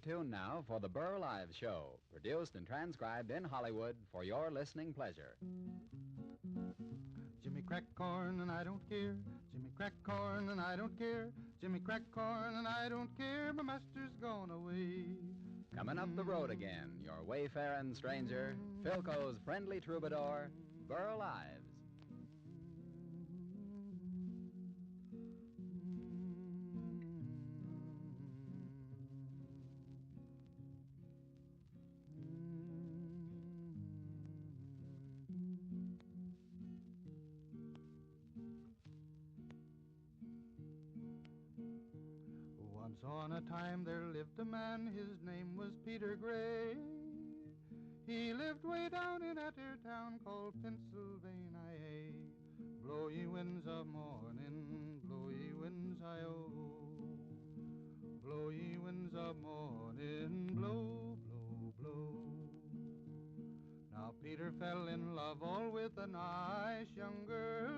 tuned now for the Burl Ives Show, produced and transcribed in Hollywood for your listening pleasure. Jimmy crack corn and I don't care. Jimmy crack corn and I don't care. Jimmy crack corn and I don't care. My master's gone away. Coming up the road again, your wayfaring stranger, Philco's friendly troubadour, Burl Ives. Once on a time there lived a man, his name was Peter Gray. He lived way down in that 'ere town called Pennsylvania. Blow ye winds of morning, blow ye winds, hi-oh. Blow ye winds of morning, blow, blow, blow. Now Peter fell in love all with a nice young girl.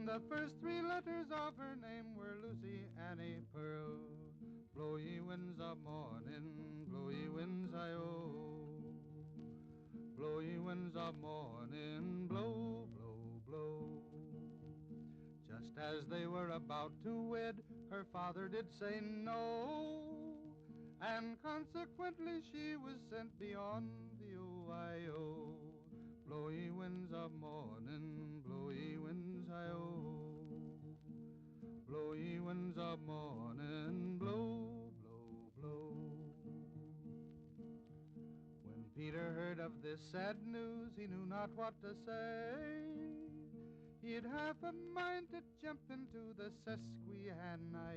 The first three letters of her name were Lucy Annie Pearl. Blow ye winds of morning, blow ye winds, hi-oh. Blow ye winds of morning, blow, blow, blow. Just as they were about to wed, her father did say no, and consequently she was sent beyond the Ohio. Blow ye winds of morning, blow ye winds, hi-oh. Blow ye winds of morning, blow, blow, blow. When Peter heard of this sad news, he knew not what to say. He'd half a mind to jump into the Susquehanna.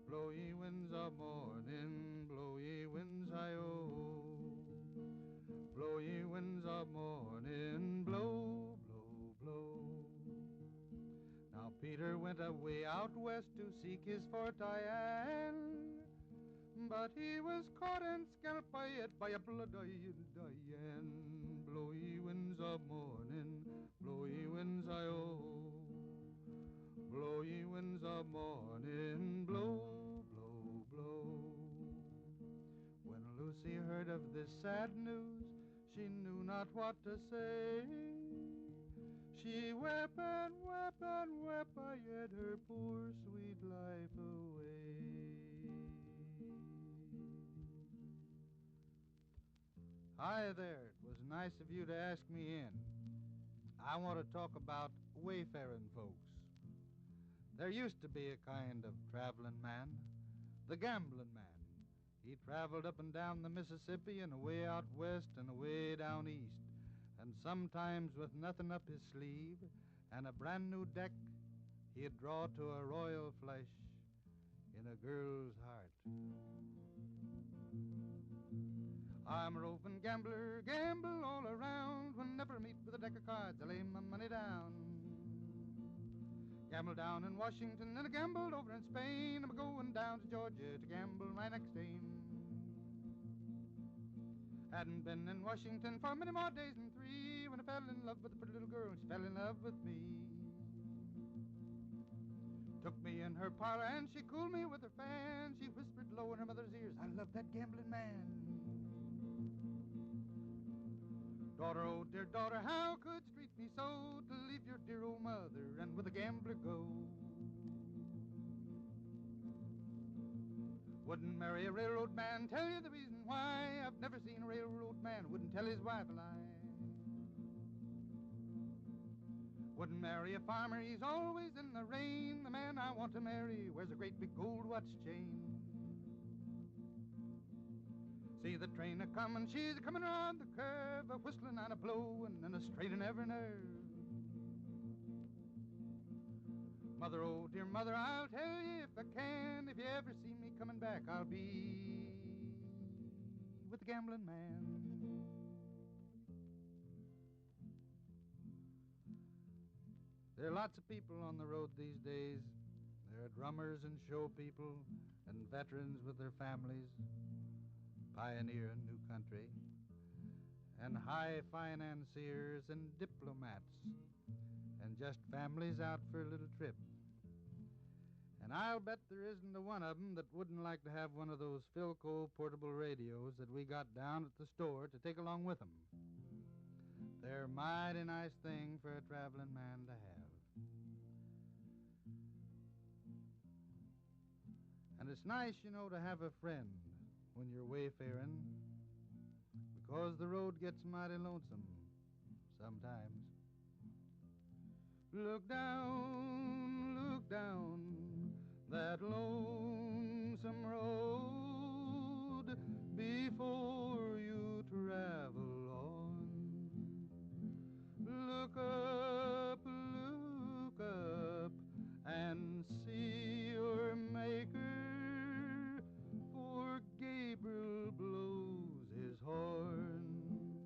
Blow ye winds of morning, blow ye winds, hi-oh. Blow ye winds of morning, blow, blow, blow. Now Peter went away out west to seek his for Diane, but he was caught and scalped by it by a bloody Diane. Blow ye winds of morning, blow ye winds, hi-oh. Blow ye winds of morning, blow, blow, blow. When Lucy heard of this sad news, she knew not what to say. She wept and wept and wept, I hid her poor sweet life away. Hi there, it was nice of you to ask me in. I want to talk about wayfaring folks. There used to be a kind of traveling man, the Gamblin man. He traveled up and down the Mississippi and away out west and away down east. And sometimes with nothing up his sleeve and a brand new deck, he'd draw to a royal flush in a girl's heart. I'm a roving gambler, gamble all around. Whenever I meet with a deck of cards, I lay my money down. Gambled down in Washington and I gambled over in Spain. I'm going down to Georgia to gamble my next game. Hadn't been in Washington for many more days than 3 when I fell in love with a pretty little girl and she fell in love with me. Took me in her parlor and she cooled me with her fan. She whispered low in her mother's ears, I love that gambling man. Daughter, oh dear daughter, how could you treat me so, to leave your dear old mother and with a gambler go? Wouldn't marry a railroad man, tell you the reason why. I've never seen a railroad man wouldn't tell his wife a lie. Wouldn't marry a farmer, he's always in the rain. The man I want to marry wears a great big gold watch chain. See the train a-comin', she's a-comin' around the curve, a whistling and a blowing and a straining every nerve. Mother, oh dear mother, I'll tell you if I can, if you ever see me coming back, I'll be with the gambling man. There are lots of people on the road these days. There are drummers and show people and veterans with their families, pioneering new country, and high financiers and diplomats, and just families out for a little trip. And And I'll bet there isn't a one of 'em that wouldn't like to have one of those Philco portable radios that we got down at the store to take along with 'em. They're a mighty nice thing for a traveling man to have. And it's nice, to have a friend when you're wayfaring, because the road gets mighty lonesome sometimes. Look down that lonesome road before you travel on. Look up, and see your Maker, for Gabriel blows his horn.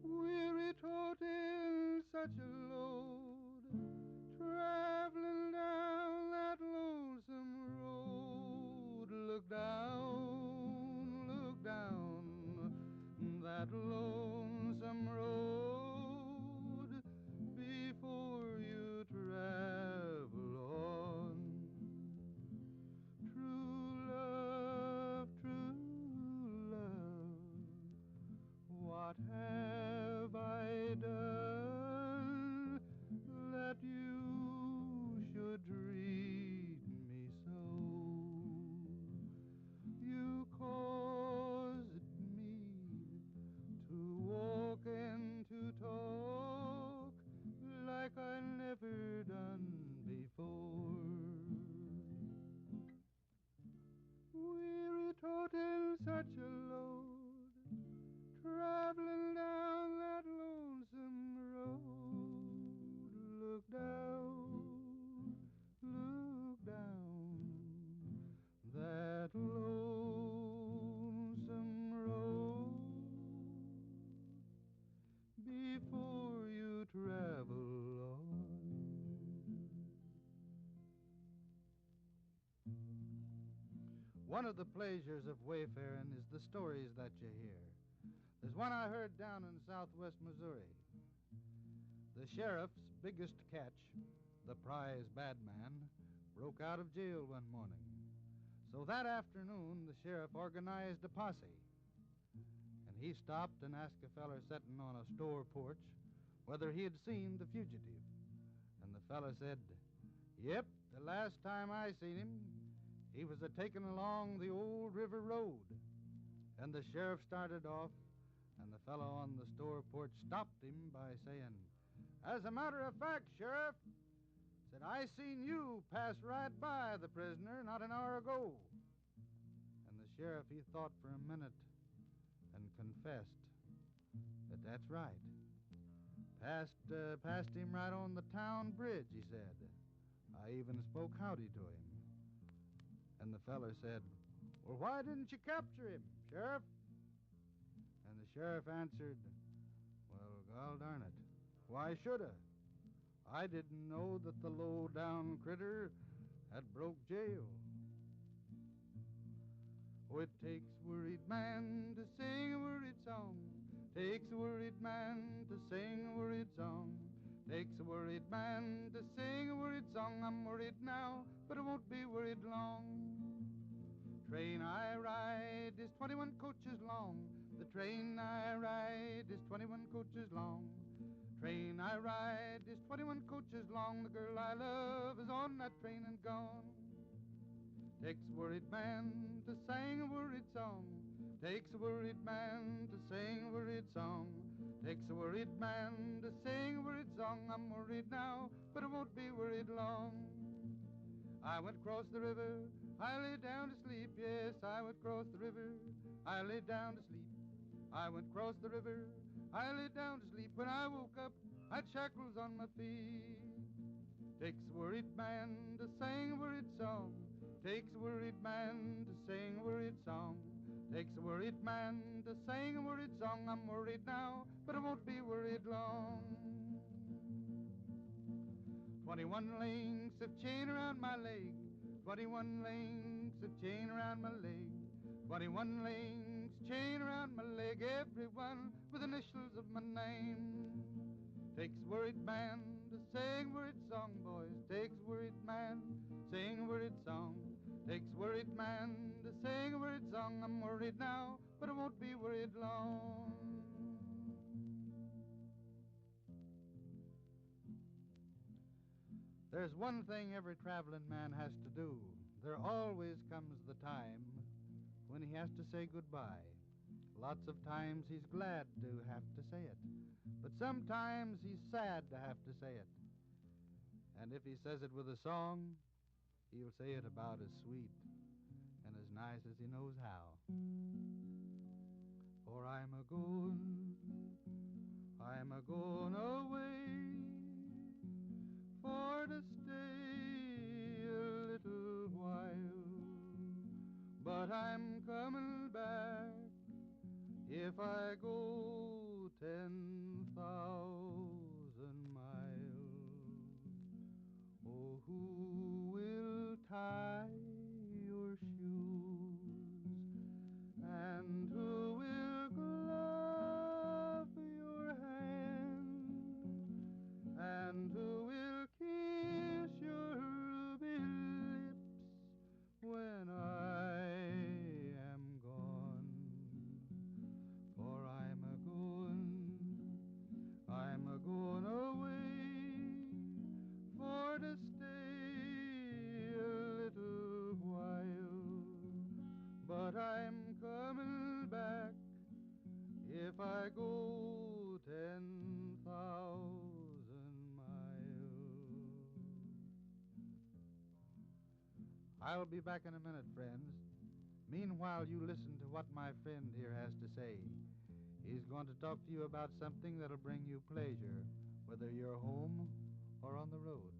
Weary toting such a load, traveling down that lonesome road. Look down that lonesome road before you travel on. True love, what have I done that you should treat me so? You caused me to walk and to talk like I never done before. Weary toting such a load, traveling down that lonesome road. Look down that lonesome road before you travel on. One of the pleasures of wayfaring is the stories that you hear. There's one I heard down in southwest Missouri. The sheriff's biggest catch, the prize bad man, broke out of jail one morning. So that afternoon, the sheriff organized a posse. And he stopped and asked a feller sitting on a store porch whether he had seen the fugitive. And the feller said, "Yep, the last time I seen him, he was a-taking along the old river road." And the sheriff started off, and the fellow on the store porch stopped him by saying, "As a matter of fact, Sheriff," said, "I seen you pass right by the prisoner not an hour ago." And the sheriff, he thought for a minute and confessed that that's right. Passed him right on the town bridge, he said. I even spoke howdy to him. And the feller said, "Well, why didn't you capture him, Sheriff?" And the sheriff answered, "Well, gol darn it, why should I didn't know that the low-down critter had broke jail." Oh, it takes a worried man to sing a worried song. Takes a worried man to sing a worried song. Takes a worried man to sing a worried song. I'm worried now, but I won't be worried long. Train I ride is 21 coaches long. The train I ride is 21 coaches long. Train I ride is 21 coaches long. The girl I love is on that train and gone. Takes a worried man to sing a worried song. Takes a worried man to sing a worried song. Takes a worried man to sing a worried song. I'm worried now, but I won't be worried long. I went across the river, I lay down to sleep. Yes, I went across the river, I lay down to sleep. I went across the river, I lay down to sleep. When I woke up, I'd shackles on my feet. Takes a worried man to sing a worried song. Takes a worried man to sing a worried song. Takes a worried man to sing a worried song. I'm worried now, but I won't be worried long. 21 links of chain around my leg. 21 links of chain around my leg. 21 links chain around my leg. Every one with initials of my name. Takes a worried man to Sing worried song, boys, takes worried man. Sing worried song, takes worried man. To sing worried song, I'm worried now, but I won't be worried long. There's one thing every traveling man has to do. There always comes the time when he has to say goodbye. Lots of times he's glad to have to say it, but sometimes he's sad to have to say it. And if he says it with a song, he'll say it about as sweet and as nice as he knows how. For I'm a-goin' away for to stay a little while. But I'm coming back if I go 10,000 miles. Oh, who will tie your shoes? And who will glove your hand? And who will kiss your ruby lips when I am gone? For I'm a-goin' away for to stay a little while. But I'm coming back if I go 10,000 miles. I'll be back in a minute, friends. Meanwhile, you listen to what my friend here has to say. He's going to talk to you about something that'll bring you pleasure, whether you're home or on the road.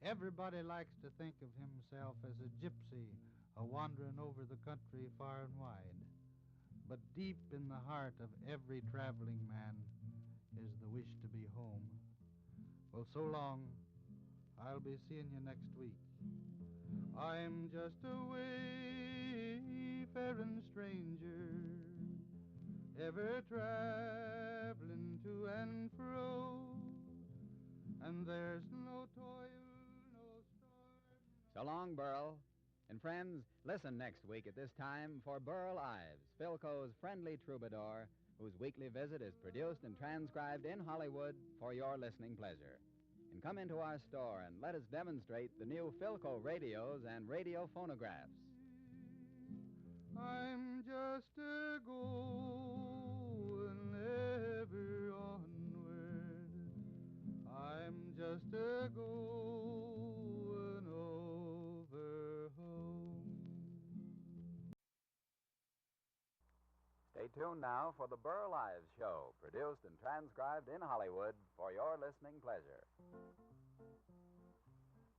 Everybody likes to think of himself as a gypsy, a-wandering over the country far and wide. But deep in the heart of every traveling man is the wish to be home. Well, so long. I'll be seeing you next week. I'm just a wayfaring stranger, ever traveling to and fro, and there's no toil, no storm. So long, Burl. And friends, listen next week at this time for Burl Ives, Philco's friendly troubadour, whose weekly visit is produced and transcribed in Hollywood for your listening pleasure. And come into our store and let us demonstrate the new Philco radios and radio phonographs. I'm just a-goin' ever onward. I'm just a-goin' over home. Stay tuned now for the Burl Ives Show, produced and transcribed in Hollywood for your listening pleasure.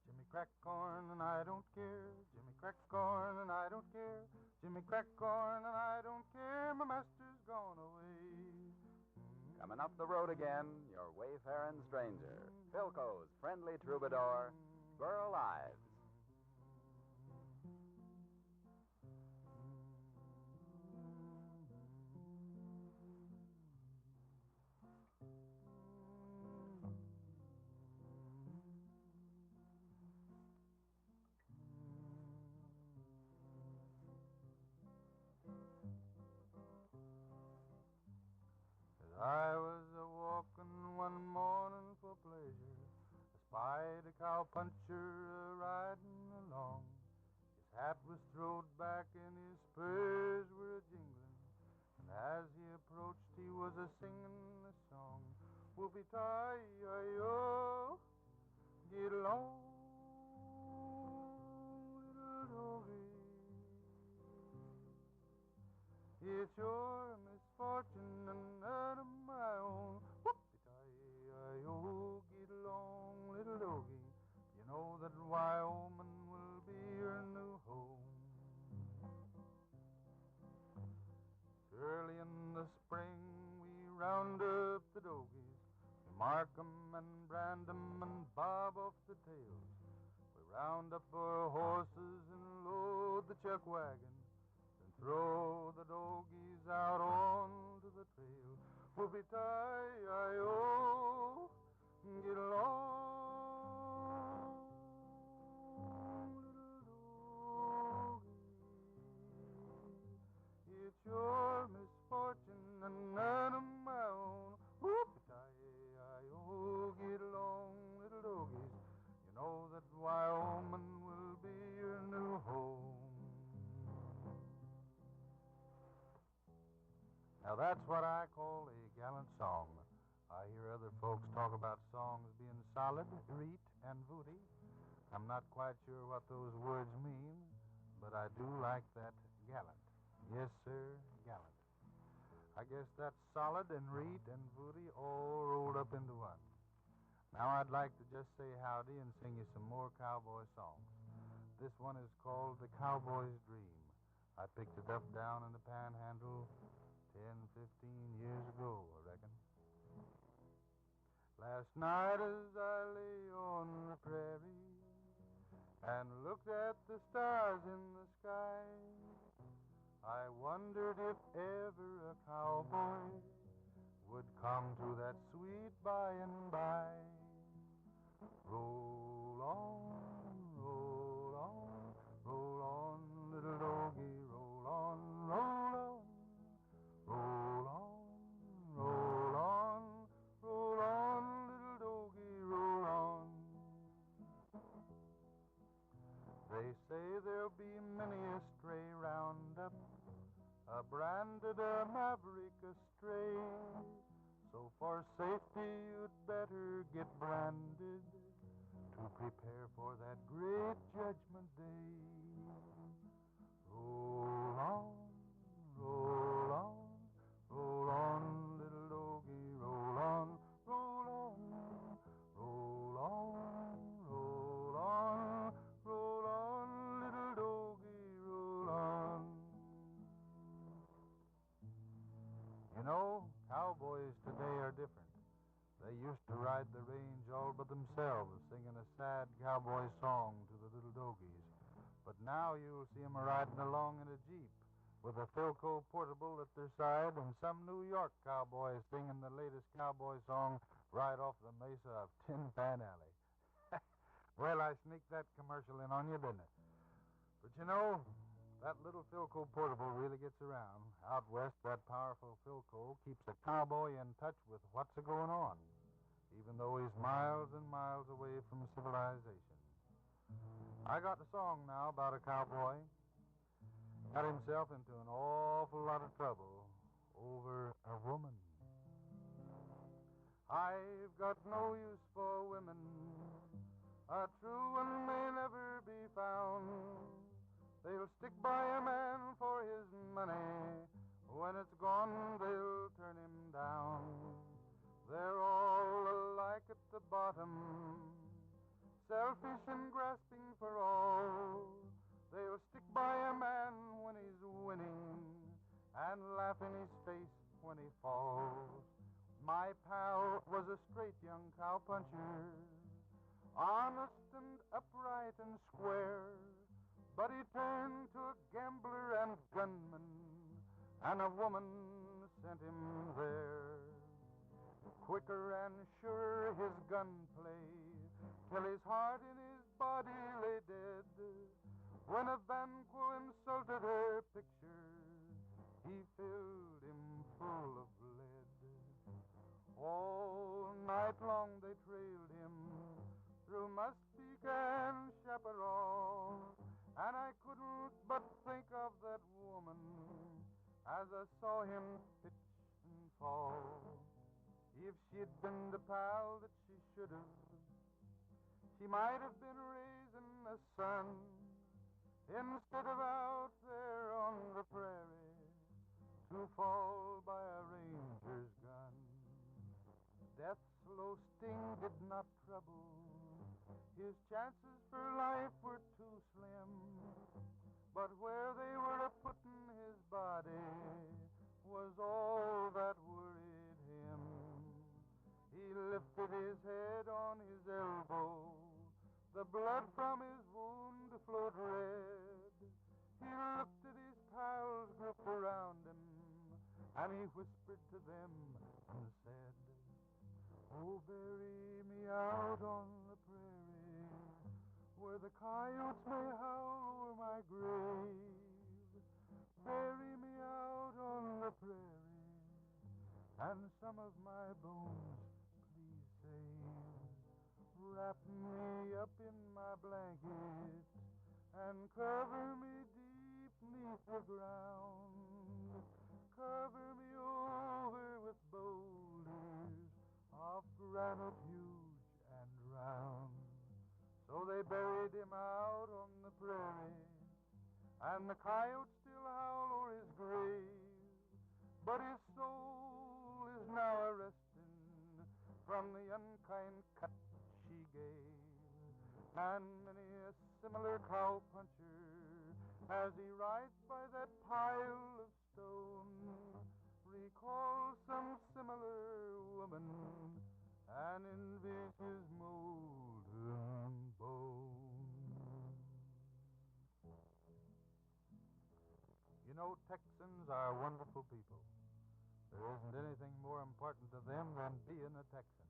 Jimmy crack corn and I don't care. Jimmy crack corn and I don't care. Jimmy crack corn and I don't care. My master's gone away. Coming up the road again, your wayfaring stranger, Philco's friendly troubadour, Burl Ives. I was a-walking one morning for pleasure. I spied a cowpuncher a-riding along. His hat was throwed back and his spurs were a-jingling. And as he approached, he was a-singing a song. Whoopie-tie-yi-yo, get along, little doggy. It's your misfortune and none of my own. Whoopie-tie-yi-yo, get along, little doggy. You know that Wyoming will be your new home. It's early in the spring we round up the dogies. We mark 'em and brand 'em and bob off the tails. We round up our horses and load load the chuck wagon, and throw the doggies out onto the trail. Whoopee-tie-I-O, get along, little doggie. It's your misfortune and none of my own. Whoopee-tie-I-O, get along, little doggies. You know that Wyoming will be your new home. Now that's what I call a gallant song. I hear other folks talk about songs being solid, reet, and booty. I'm not quite sure what those words mean, but I do like that gallant. Yes, sir, gallant. I guess that's solid and reet and booty all rolled up into one. Now I'd like to just say howdy and sing you some more cowboy songs. This one is called The Cowboy's Dream. I picked it up down in the Panhandle 10, 15 years ago, I reckon. Last night as I lay on the prairie and looked at the stars in the sky, I wondered if ever a cowboy would come to that sweet by and by. Roll on, roll on, roll on, little doggie, roll on, roll on. Roll on, roll on, roll on, little doggie, roll on. They say there'll be many a stray roundup, a branded, a maverick astray. So for safety you'd better get branded to prepare for that great judgment day. Roll on, roll on. Roll on, little doggie, roll on, roll on, roll on, roll on, roll on, little doggie, roll on. You know, cowboys today are different. They used to ride the range all by themselves, singing a sad cowboy song to the little doggies. But now you'll see 'em riding along in a Jeep, with a Philco portable at their side, and some New York cowboy singing the latest cowboy song right off the mesa of Tin Pan Alley. Well, I sneaked that commercial in on you, didn't I? But you know, that little Philco portable really gets around. Out west, that powerful Philco keeps a cowboy in touch with what's a-going on, even though he's miles and miles away from civilization. I got a song now about a cowboy. Got himself into an awful lot of trouble over a woman. I've got no use for women. A true one may never be found. They'll stick by a man for his money. When it's gone, they'll turn him down. They're all alike at the bottom, selfish and grasping for all. They'll stick by a man when he's winning and laugh in his face when he falls. My pal was a straight young cowpuncher, honest and upright and square, but he turned to a gambler and gunman, and a woman sent him there. Quicker and surer his gunplay, till his heart in his body lay dead. When a Vanquo insulted her picture, he filled him full of lead. All night long they trailed him through Mustique and Chaparral, and I couldn't but think of that woman as I saw him pitch and fall. If she'd been the pal that she should have, she might have been raising a son instead of out there on the prairie to fall by a ranger's gun. Death's slow sting did not trouble. His chances for life were too slim. But where they were a-putting his body was all that worried him. He lifted his head on his elbow, the blood from his wound flowed red. looked at his pals grouped around him, and he whispered to them and said, "Oh, bury me out on the prairie, where the coyotes may howl over my grave. Bury me out on the prairie, and some of my bones please save. Wrap me up in my blanket and cover me deep 'neath the ground. Cover me over with boulders of granite huge and round." So they buried him out on the prairie, and the coyotes still howl o'er his grave. But his soul is now a resting from the unkind cut she gave. And many a similar cowpuncher, as he rides by that pile of stone, recalls some similar woman and envies his molten bone. You know, Texans are wonderful people. There isn't anything more important to them than being a Texan.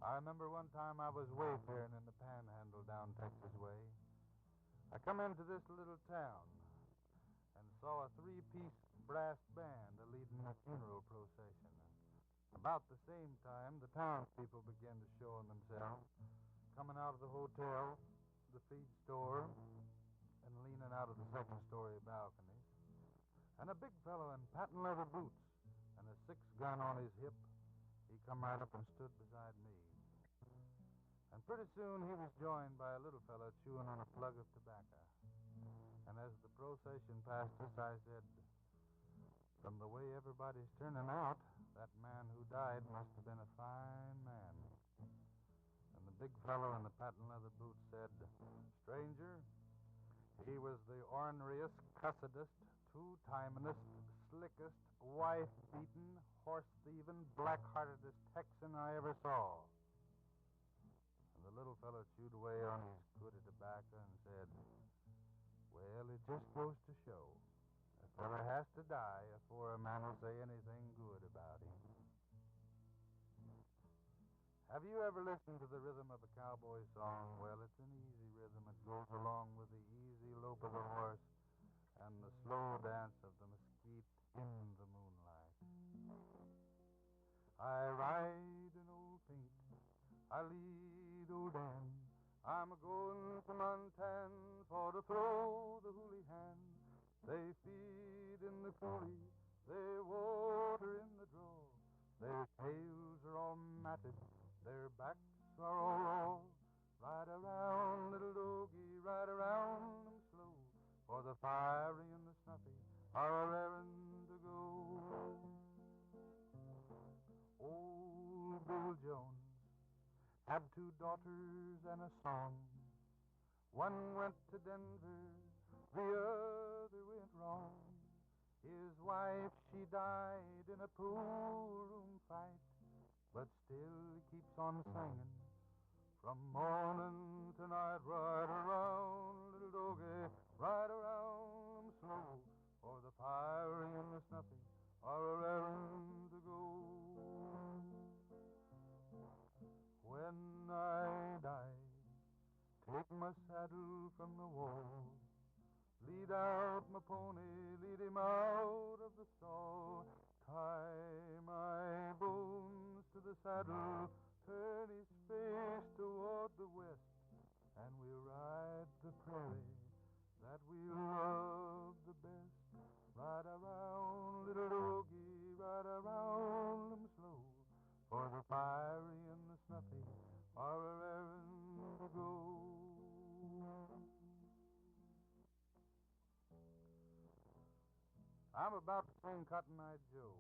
I remember one time I was wayfaring in the Panhandle down Texas way. I come into this little town and saw a three-piece brass band leading a funeral procession. About the same time, the townspeople began to show themselves, coming out of the hotel, the feed store, and leaning out of the second-story balconies. And a big fellow in patent leather boots and a 6-gun on his hip, he come right up and stood beside me. And pretty soon he was joined by a little fellow chewing on a plug of tobacco. And as the procession passed us, I said, "From the way everybody's turning out, that man who died must have been a fine man." And the big fellow in the patent leather boots said, "Stranger, he was the orneriest, cussedest, two-timingest, slickest, wife-beating, horse-thieving, black-heartedest Texan I ever saw." And the little fellow chewed away on his quid of tobacco and said, "Well, it just goes to show. A fella has to die before a man will say anything good about him." Have you ever listened to the rhythm of a cowboy song? Well, it's an easy rhythm. It goes along with the easy lope of the horse and the slow dance of the mesquite in the moonlight. I ride an old paint, I lead old Dan, I'm a-going to Montana for to throw the hooly hand. They feed in the coulee, they water in the draw, their tails are all matted, their backs are all raw. Ride around, little doggie, ride around them slow, for the fiery and the snuffy are raring to go. Old Bill Jones had 2 daughters and a son. One went to Denver, the other went wrong. His wife, she died in a pool room fight, but still he keeps on singing from morning to night. Ride around, little doggie, ride around them slow, for the fiery and the snuffy are raring to go. When I die, take my saddle from the wall, lead out my pony, lead him out of the stall, tie my bones to the saddle, turn his face toward the west, and we'll ride the prairie that we love the best. Ride around, little doggie, ride around them slow, for the fiery and the snuffy are raring to go. I'm about to sing Cotton Eye Joe.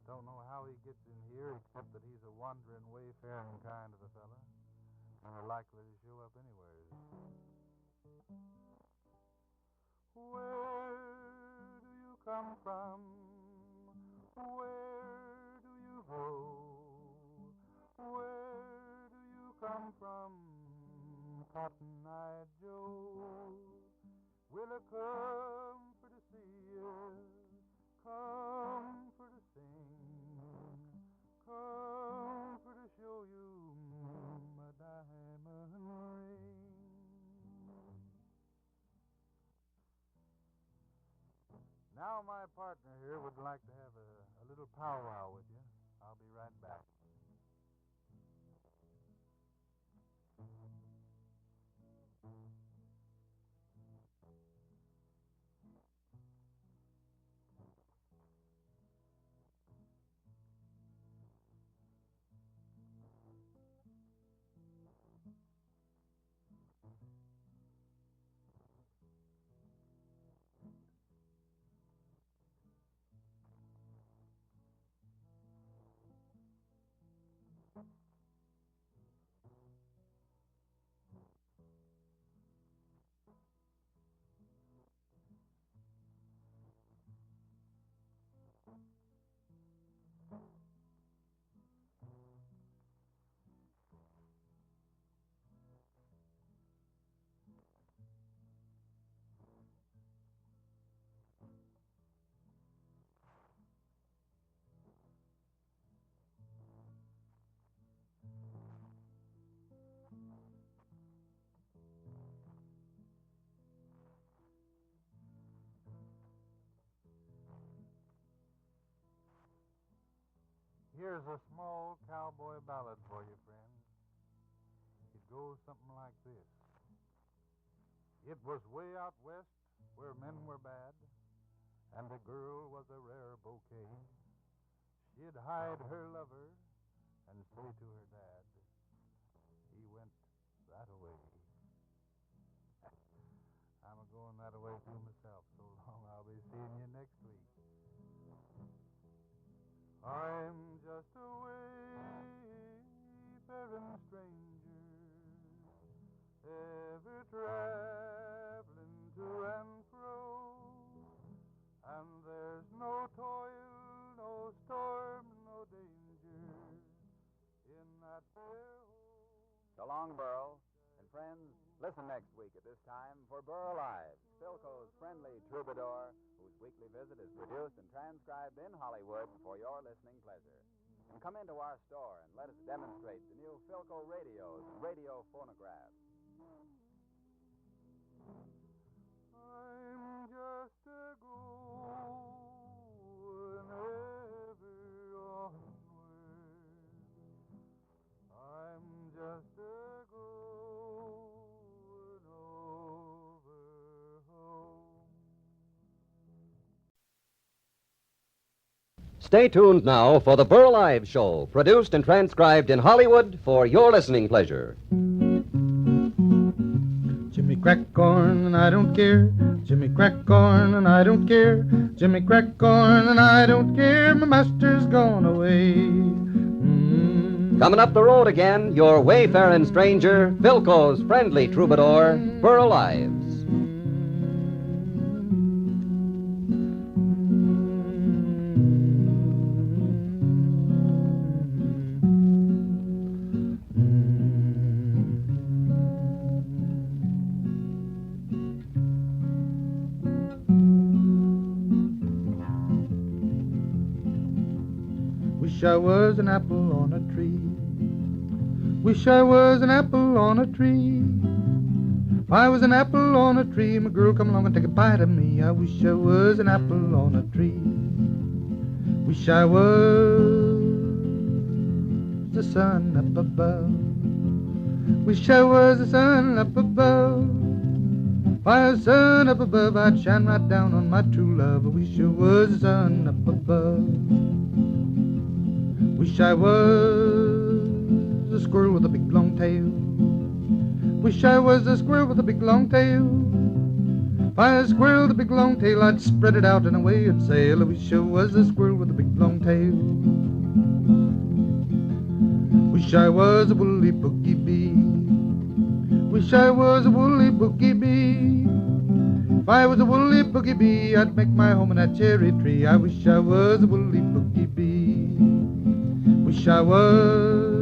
Don't know how he gets in here, except that he's a wandering, wayfaring kind of a fella, and are likely to show up anywheres. Where do you come from? Where do you go? Where do you come from, Cotton Eye Joe? Will I come for to see you? Come for to sing. Come for to show you my diamond ring. Now my partner here would like to have a little powwow with you. I'll be right back. Here's a small cowboy ballad for you, friend. It goes something like this. It was way out west where men were bad, and a girl was a rare bouquet. She'd hide her lover and say to her dad, he went that away. I'm a-going that away too myself. So long, I'll be seeing you next week. I'm just a wayfaring stranger, ever traveling to and fro, and there's no toil, no storm, no danger in that fair home. So long, Burl. And friends, listen next week at this time for Burl Ives, Philco's friendly troubadour, whose weekly visit is produced and transcribed in Hollywood for your listening pleasure. And come into our store and let us demonstrate the new Philco radios and radio phonographs. I'm just a going ever onward. I'm just a going over home. Stay tuned now for the Burl Ives Show, produced and transcribed in Hollywood for your listening pleasure. Jimmy crack corn and I don't care. Jimmy crack corn and I don't care. Jimmy crack corn and I don't care. My master's gone away. Coming up the road again, your wayfaring stranger, Philco's friendly troubadour, Burl Ives. Wish I was an apple on a tree. Wish I was an apple on a tree. If I was an apple on a tree, my girl come along and take a bite of me. I wish I was an apple on a tree. Wish I was the sun up above. Wish I was the sun up above. If I was the sun up above, I'd shine right down on my true love. I wish I was the sun up above. Wish I was a squirrel with a big long tail. Wish I was a squirrel with a big long tail. If I was a squirrel with a big long tail, I'd spread it out and away it'd sail. I wish I was a squirrel with a big long tail. Wish I was a woolly boogie bee. Wish I was a woolly boogie bee. If I was a woolly boogie bee, I'd make my home in that cherry tree. I wish I was a woolly boogie bee. Wish I was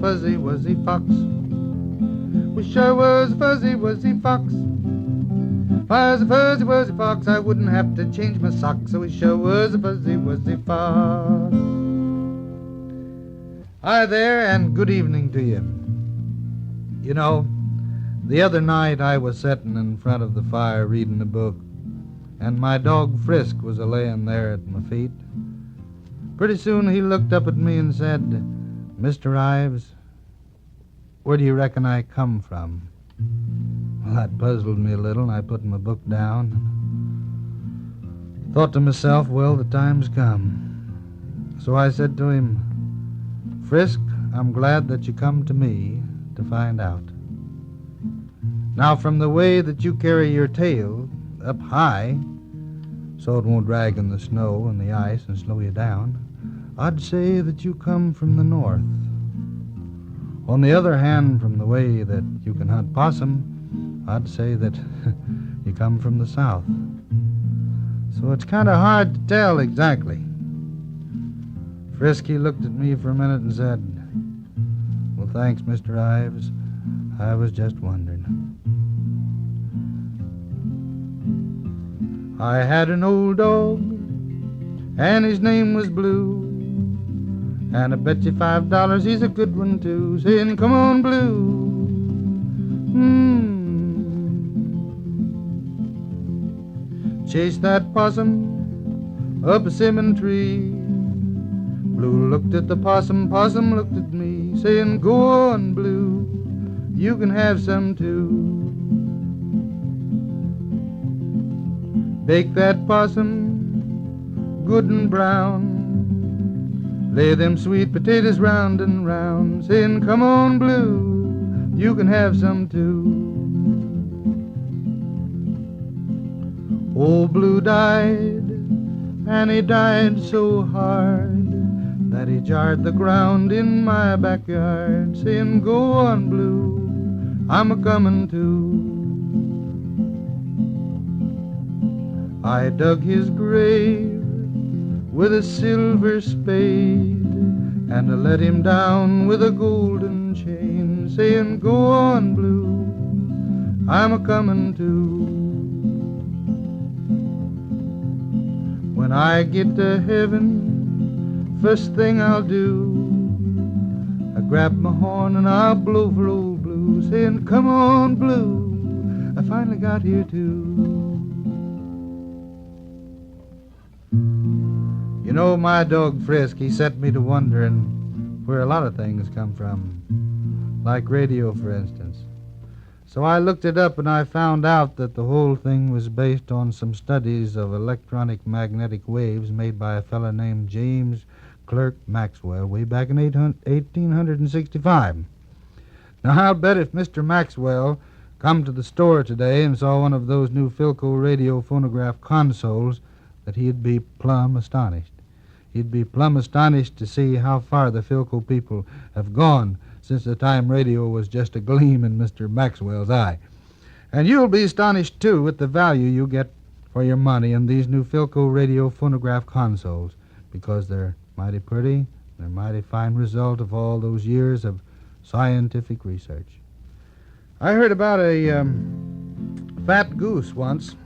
fuzzy wuzzy fox. Wish I was fuzzy wuzzy fox. If I was a fuzzy wuzzy fox, I wouldn't have to change my socks, so he sure was a fuzzy wuzzy fox. Hi there, and good evening to you. You know, the other night I was sitting in front of the fire reading a book, and my dog Frisk was a-laying there at my feet. Pretty soon he looked up at me and said, "Mr. Ives, where do you reckon I come from?" Well, that puzzled me a little, and I put my book down. Thought to myself, well, the time's come. So I said to him, "Frisk, I'm glad that you come to me to find out. Now, from the way that you carry your tail up high, so it won't drag in the snow and the ice and slow you down, I'd say that you come from the north. On the other hand, from the way that you can hunt possum, I'd say that you come from the south. So it's kind of hard to tell exactly." Frisky looked at me for a minute and said, "Well, thanks, Mr. Ives. I was just wondering." I had an old dog, and his name was Blue, and I bet you $5 he's a good one, too, saying, "Come on, Blue." Chased that possum up a simmon tree. Blue looked at the possum, possum looked at me, saying, "Go on, Blue, you can have some, too." Bake that possum good and brown, lay them sweet potatoes round and round, saying, "Come on, Blue, you can have some, too." Old Blue died, and he died so hard that he jarred the ground in my backyard, saying, "Go on, Blue, I'm a-comin' too." I dug his grave with a silver spade, and I let him down with a golden chain, saying, "Go on, Blue, I'm a-comin' too." When I get to heaven, first thing I'll do, I grab my horn and I'll blow for old Blue, saying, "Come on, Blue, I finally got here too." You know, my dog Frisk, he set me to wondering where a lot of things come from, like radio, for instance. So I looked it up, and I found out that the whole thing was based on some studies of electronic magnetic waves made by a fellow named James Clerk Maxwell way back in 1865. Now, I'll bet if Mr. Maxwell come to the store today and saw one of those new Philco radio phonograph consoles that he'd be plumb astonished. He'd be plumb astonished to see how far the Philco people have gone since the time radio was just a gleam in Mr. Maxwell's eye. And you'll be astonished, too, at the value you get for your money in these new Philco radio phonograph consoles, because they're mighty pretty, they're a mighty fine result of all those years of scientific research. I heard about a fat goose once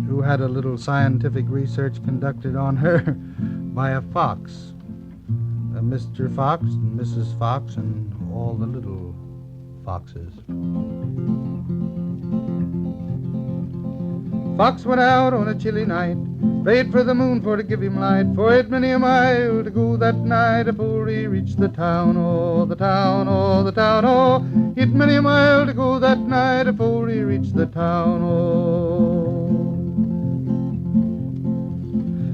who had a little scientific research conducted on her by a fox. Mr. Fox and Mrs. Fox and all the little foxes. Fox went out on a chilly night, prayed for the moon for to give him light, for it many a mile to go that night afore he reached the town, oh, the town, oh, the town, oh. It many a mile to go that night afore he reached the town, oh.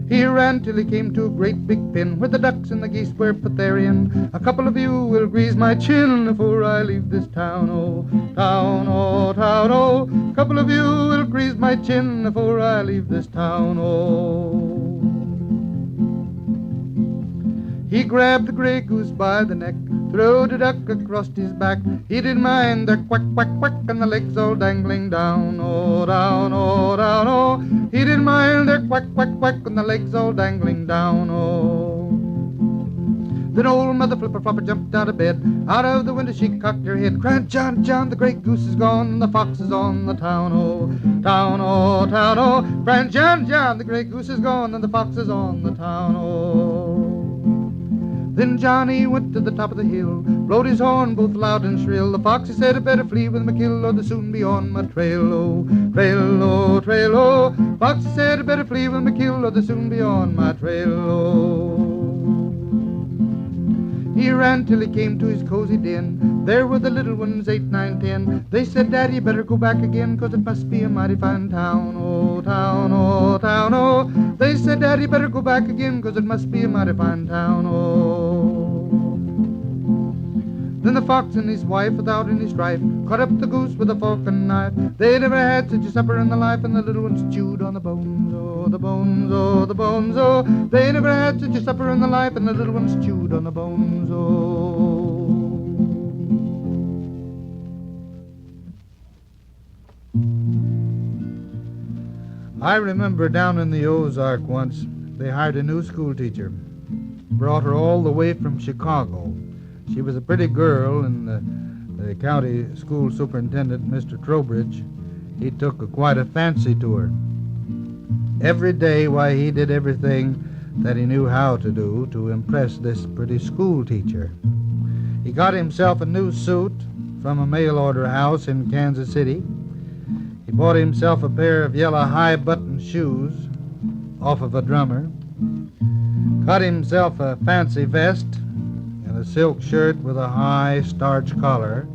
He ran till he came to a great big pen where the ducks and the geese were put therein. "A couple of you will grease my chin afore I leave this town, oh, town, oh, town, oh. Couple of you will grease my chin afore I leave this town, oh." He grabbed the gray goose by the neck, throwed a duck across his back. He didn't mind the quack, quack, quack, and the legs all dangling down, oh, down, oh, down, oh. He didn't mind the quack, quack, quack, and the legs all dangling down, oh. Then old Mother Flipper-Flopper jumped out of bed. Out of the window she cocked her head, cried, "John, John, the gray goose is gone, the fox is on the town, oh, town, oh, town, oh." Cried, "John, John, the gray goose is gone, and the fox is on the town, oh." Then Johnny went to the top of the hill, blowed his horn both loud and shrill. The fox, he said, "I better flee with my kill, or they'll soon be on my trail, oh, trail, oh, trail, oh." Fox, he said, "I better flee with my kill, or they'll soon be on my trail, oh." He ran till he came to his cozy den. There were the little ones, 8, 9, 10. They said, "Daddy, you better go back again, 'cause it must be a mighty fine town, oh, town, oh, town, oh." They said, "Daddy, you better go back again, 'cause it must be a mighty fine town, oh." Then the fox and his wife, without any strife, cut up the goose with a fork and knife. They never had such a supper in their life, and the little ones chewed on the bones, oh, the bones, oh, the bones, oh. They never had such a supper in their life, and the little ones chewed on the bones, oh. I remember down in the Ozark once, they hired a new school teacher, brought her all the way from Chicago. She was a pretty girl, and the county school superintendent, Mr. Trowbridge, he took quite a fancy to her. Every day, why, he did everything that he knew how to do to impress this pretty school teacher. He got himself a new suit from a mail-order house in Kansas City. He bought himself a pair of yellow high-button shoes off of a drummer, got himself a fancy vest, a silk shirt with a high starch collar.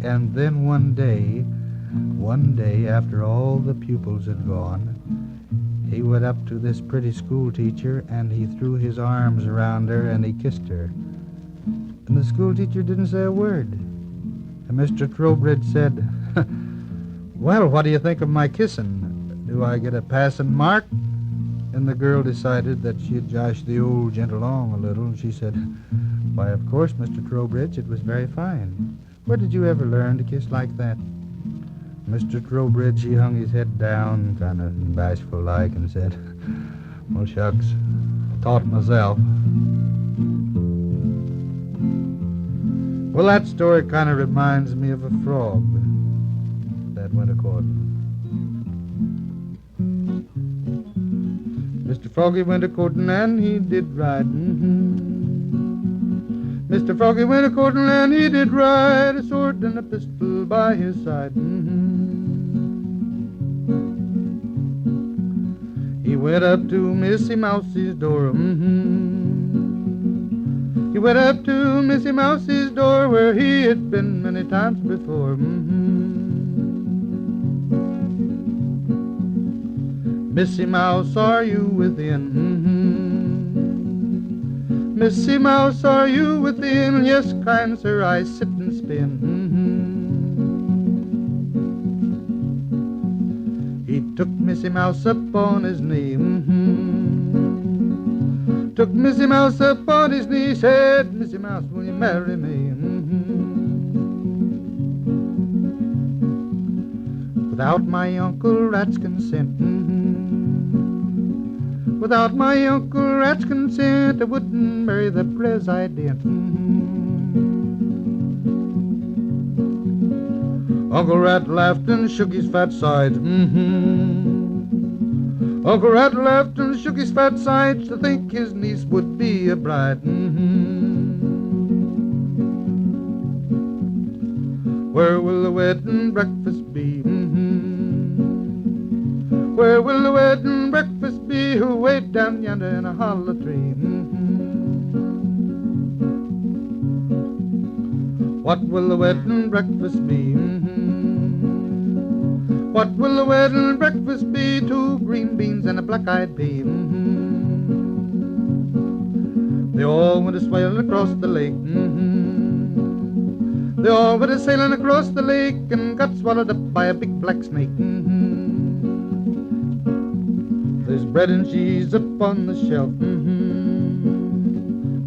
And then one day after all the pupils had gone, he went up to this pretty school teacher and he threw his arms around her and he kissed her. And the school teacher didn't say a word. And Mr. Trowbridge said, "Well, what do you think of my kissing? Do I get a passing mark?" And the girl decided that she'd josh the old gent along a little, and she said, "Why, of course, Mr. Trowbridge, it was very fine. Where did you ever learn to kiss like that?" Mr. Trowbridge, he hung his head down, kind of bashful-like, and said, "Well, shucks, I taught myself." Well, that story kind of reminds me of a frog that went a-courting. Mr. Froggy went a-courting and he did ride. Mr. Froggy went a-courting and he did ride, a sword and a pistol by his side. He went up to Missy Mouse's door. He went up to Missy Mouse's door, where he had been many times before. "Missy Mouse, are you within? Missy Mouse, are you within? Yes, kind sir, I sit and spin." He took Missy Mouse up on his knee. Took Missy Mouse up on his knee, said, "Missy Mouse, will you marry me?" Without my Uncle Rat's consent, without my Uncle Rat's consent, I wouldn't marry the president. Uncle Rat laughed and shook his fat sides. Uncle Rat laughed and shook his fat sides to think his niece would be a bride. Where will the wedding breakfast be? Where will the wedding breakfast be? Way down yonder in a hollow tree. What will the wedding breakfast be? What will the wedding breakfast be? 2 green beans and a black-eyed pea. They all went a-sailing across the lake. They all went a-sailing across the lake and got swallowed up by a big black snake. There's bread and cheese upon the shelf.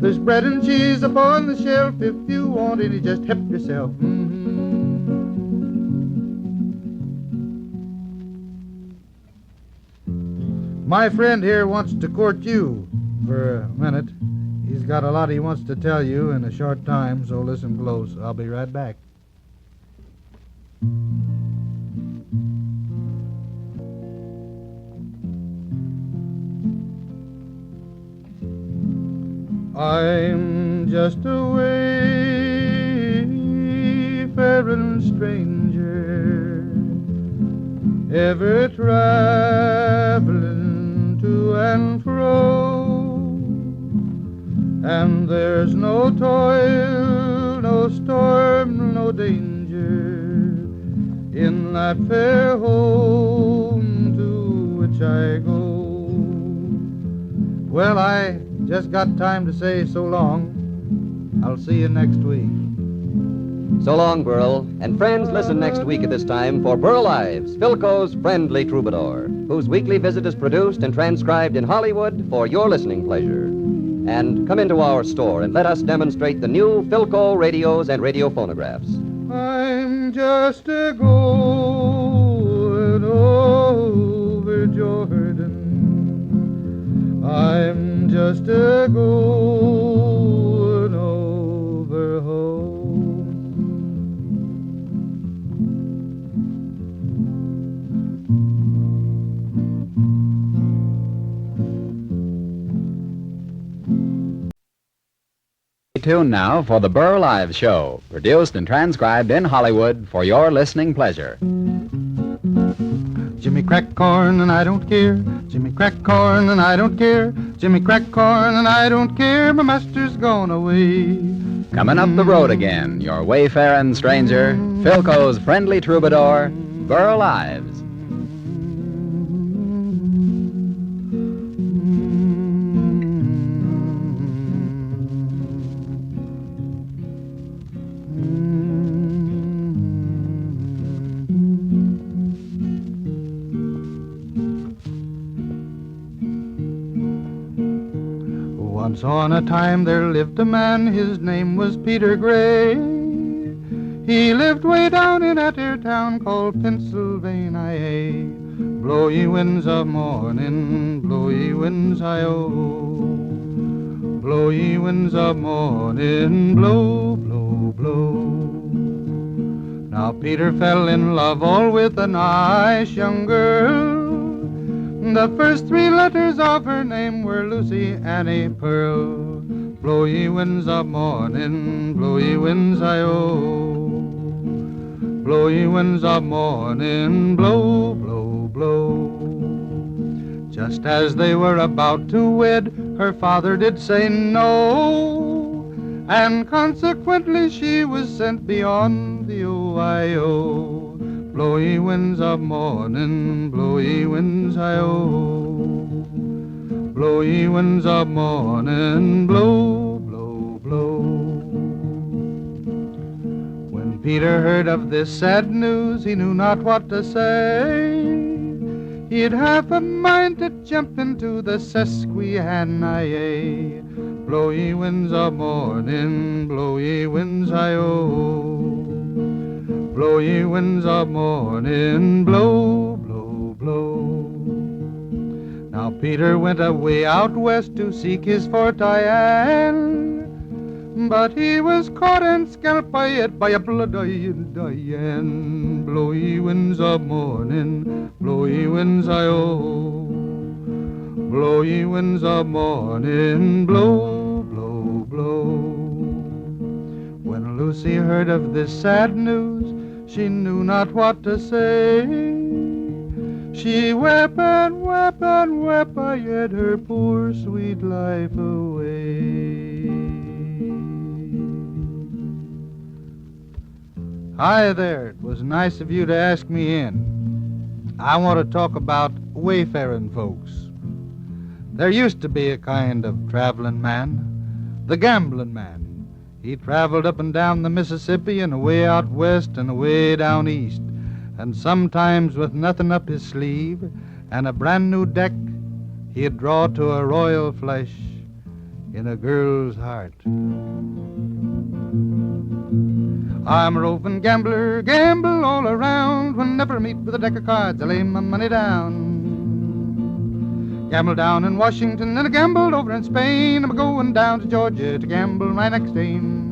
There's bread and cheese upon the shelf. If you want any, just help yourself. My friend here wants to court you. for a minute. He's got a lot he wants to tell you in a short time, so listen close. I'll be right back. I'm just a wayfaring stranger, ever traveling to and fro, and there's no toil, no storm, no danger in that fair home to which I go. Well, I just got time to say so long. I'll see you next week. So long, Burl. And friends, listen next week at this time for Burl Ives, Philco's friendly troubadour, whose weekly visit is produced and transcribed in Hollywood for your listening pleasure. And come into our store and let us demonstrate the new Philco radios and radio phonographs. I'm just a going over Jordan. I'm just a going over home. Stay tuned now for the Burl Ives Show, produced and transcribed in Hollywood for your listening pleasure. Jimmy crack corn and I don't care. Jimmy crack corn and I don't care. Jimmy crack corn and I don't care. My master's gone away. Coming up the road again, your wayfaring stranger, Philco's friendly troubadour, Burl Ives. Once on a time there lived a man, his name was Peter Gray. He lived way down in that 'ere town called Pennsylvania. Blow ye winds of morning, blow ye winds hi-oh. Blow ye winds of morning, blow, blow, blow. Now Peter fell in love all with a nice young girl. The first three letters of her name were Lucy Annie Pearl. Blow ye winds of morning, blow ye winds hi-oh. Blow ye winds of morning, blow, blow, blow. Just as they were about to wed, her father did say no, and consequently she was sent beyond the Ohio. Blow ye winds of morning, blow ye winds hi-oh. Blow ye winds of morning, blow, blow, blow. When Peter heard of this sad news, he knew not what to say. He'd half a mind to jump into the Susquehanna. Blow ye winds of morning, blow ye winds hi-oh. Blow ye winds of morning, blow, blow, blow. Now Peter went away out west to seek his forte, but he was caught and scalped by it by a bloody Diane. Blow ye winds of morning, blow ye winds hi-oh. Blow ye winds of morning, blow, blow, blow. When Lucy heard of this sad news, she knew not what to say. She wept and wept and wept, I hid her poor sweet life away. Hi there, it was nice of you to ask me in. I want to talk about wayfaring folks. There used to be a kind of traveling man, the Gamblin man. He traveled up and down the Mississippi and away out west and away down east, and sometimes with nothing up his sleeve and a brand new deck, he'd draw to a royal flush in a girl's heart. I'm a roving gambler, gamble all around. Whenever I meet with a deck of cards, I lay my money down. Gambled down in Washington and I gambled over in Spain. I'm going down to Georgia to gamble my next game.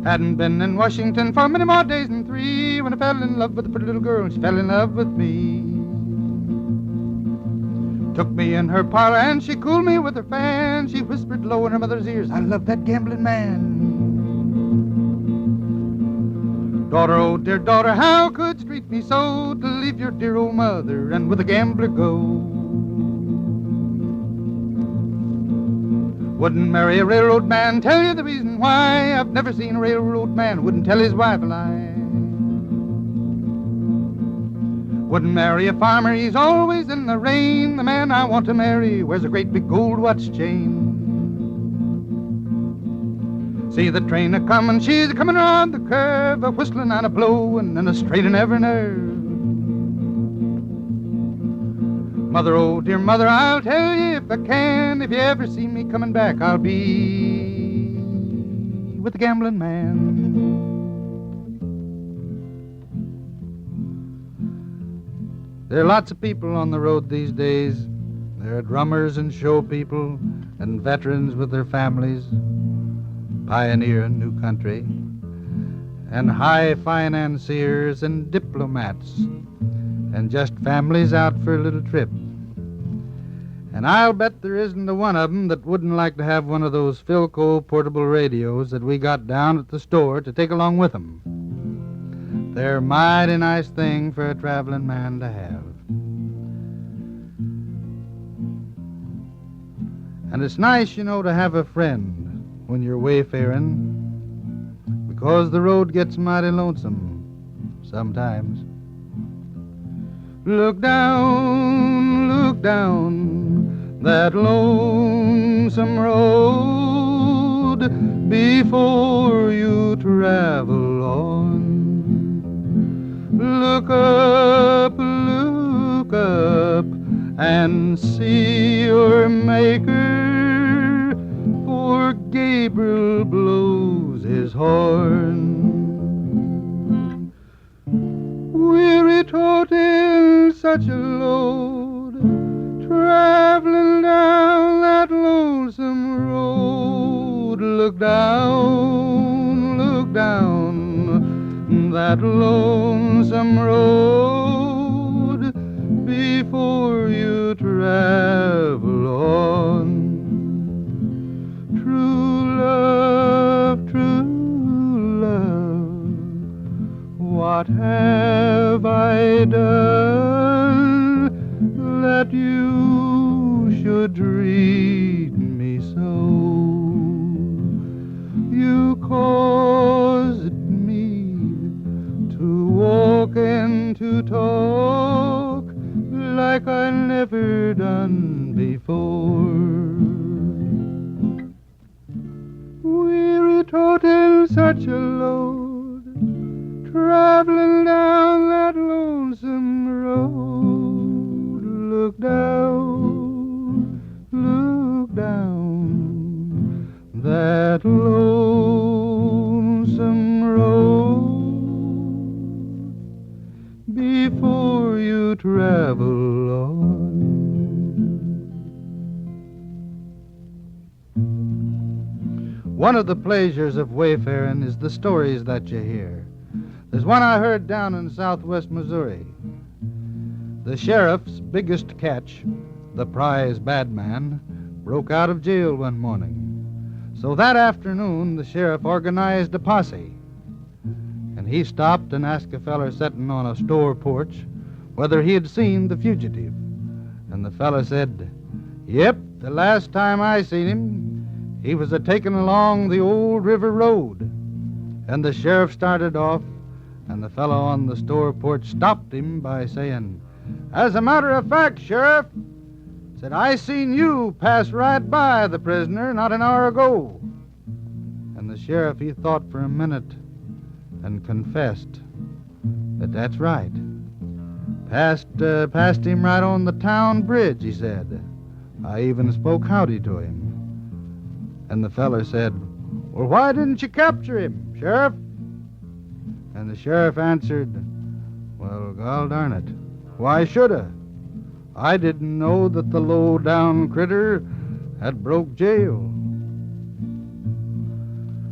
Hadn't been in Washington for many more days than 3 when I fell in love with a pretty little girl and she fell in love with me. Took me in her parlor and she cooled me with her fan. She whispered low in her mother's ears, I love that gambling man. Daughter, oh dear daughter, how could you treat me so, to leave your dear old mother and with a gambler go? Wouldn't marry a railroad man, tell you the reason why. I've never seen a railroad man wouldn't tell his wife a lie. Wouldn't marry a farmer, he's always in the rain. The man I want to marry wears a great big gold watch chain. See the train a-comin', she's a-comin' around the curve, a whistling and a blowin' and a strainin' every nerve. Mother, oh dear mother, I'll tell you if I can, if you ever see me coming back, I'll be with the gambling man. There are lots of people on the road these days. There are drummers and show people and veterans with their families, pioneering new country, and high financiers and diplomats, and just families out for a little trip. And I'll bet there isn't a one of them that wouldn't like to have one of those Philco portable radios that we got down at the store to take along with them. They're a mighty nice thing for a traveling man to have. And it's nice, you know, to have a friend when you're wayfaring, because the road gets mighty lonesome sometimes. Look down that lonesome road before you travel on. Look up and see your Maker, for Gabriel blows his horn. Weary toting such a load, traveling down that lonesome road. Look down that lonesome road before you travel on. True love, what have I done that you should treat me so? You caused me to walk and to talk like I never done before. Weary toting such a load, traveling down that lonesome road. Look down that lonesome road before you travel on. One of the pleasures of wayfaring is the stories that you hear. There's one I heard down in southwest Missouri. The sheriff's biggest catch, the prize bad man, broke out of jail one morning. So that afternoon, the sheriff organized a posse. And he stopped and asked a feller sitting on a store porch whether he had seen the fugitive. And the feller said, "Yep, the last time I seen him, he was a-taking along the old river road." And the sheriff started off, and the fellow on the store porch stopped him by saying, "As a matter of fact, Sheriff," said, "I seen you pass right by the prisoner not an hour ago." And the sheriff, he thought for a minute and confessed that that's right. Passed him right on the town bridge, he said. I even spoke howdy to him. And the feller said, "Well, why didn't you capture him, Sheriff?" And the sheriff answered, "Well, gol darn it, why should I? I didn't know that the low-down critter had broke jail.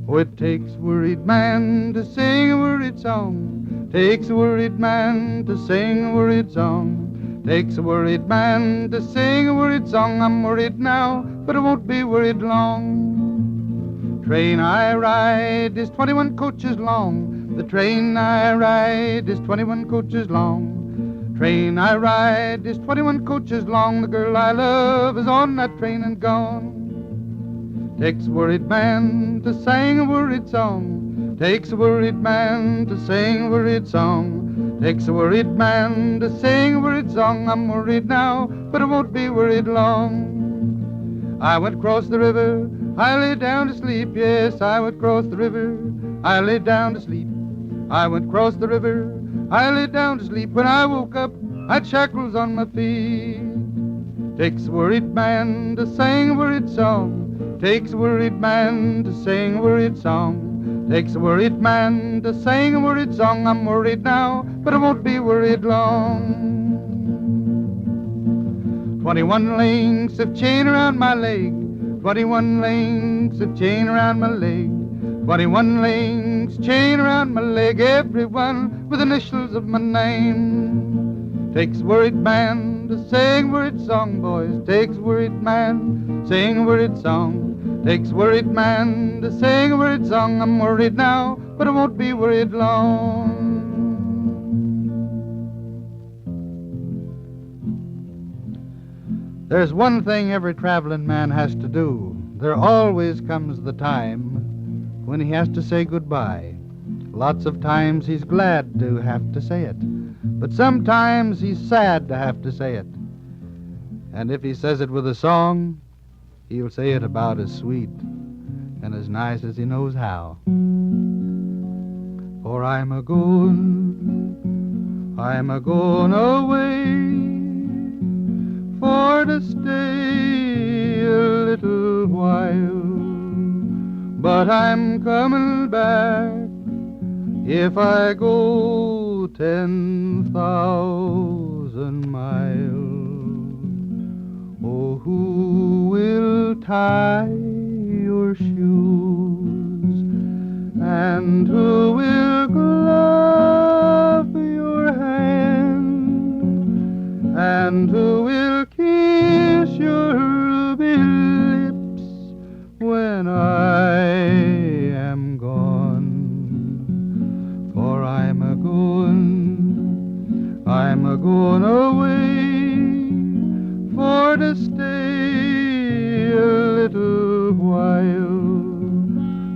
Oh, it takes a worried man to sing a worried song. Takes a worried man to sing a worried song. Takes a worried man to sing a worried song. I'm worried now, but I won't be worried long. Train I ride is 21 coaches long. The train I ride is 21 coaches long. Train I ride is 21 coaches long. The girl I love is on that train and gone. Takes a worried man to sing a worried song. Takes a worried man to sing a worried song. Takes a worried man to sing a worried song. I'm worried now, but I won't be worried long. I went across the river, I lay down to sleep. Yes, I went across the river, I lay down to sleep. I went across the river, I lay down to sleep. When I woke up, I'd shackles on my feet. Takes a worried man to sing a worried song. Takes a worried man to sing a worried song. Takes a worried man to sing a worried song. I'm worried now, but I won't be worried long. 21 links of chain around my leg. 21 links of chain around my leg. 21 links chain around my leg. Every one with initials of my name. Takes a worried man to sing a worried song, boys. Takes a worried man, sing a worried song. Takes a worried man to sing a worried song. I'm worried now, but I won't be worried long. There's one thing every traveling man has to do. There always comes the time when he has to say goodbye. Lots of times he's glad to have to say it, but sometimes he's sad to have to say it. And if he says it with a song, he'll say it about as sweet and as nice as he knows how. For I'm a-goin' away, for to stay a little while. But I'm coming back if I go 10,000 miles. Oh, who will tie your shoes, and who will glove your hand, and who will kiss your ruby lips when I am gone? For I'm a-goin' away, for to stay a little while.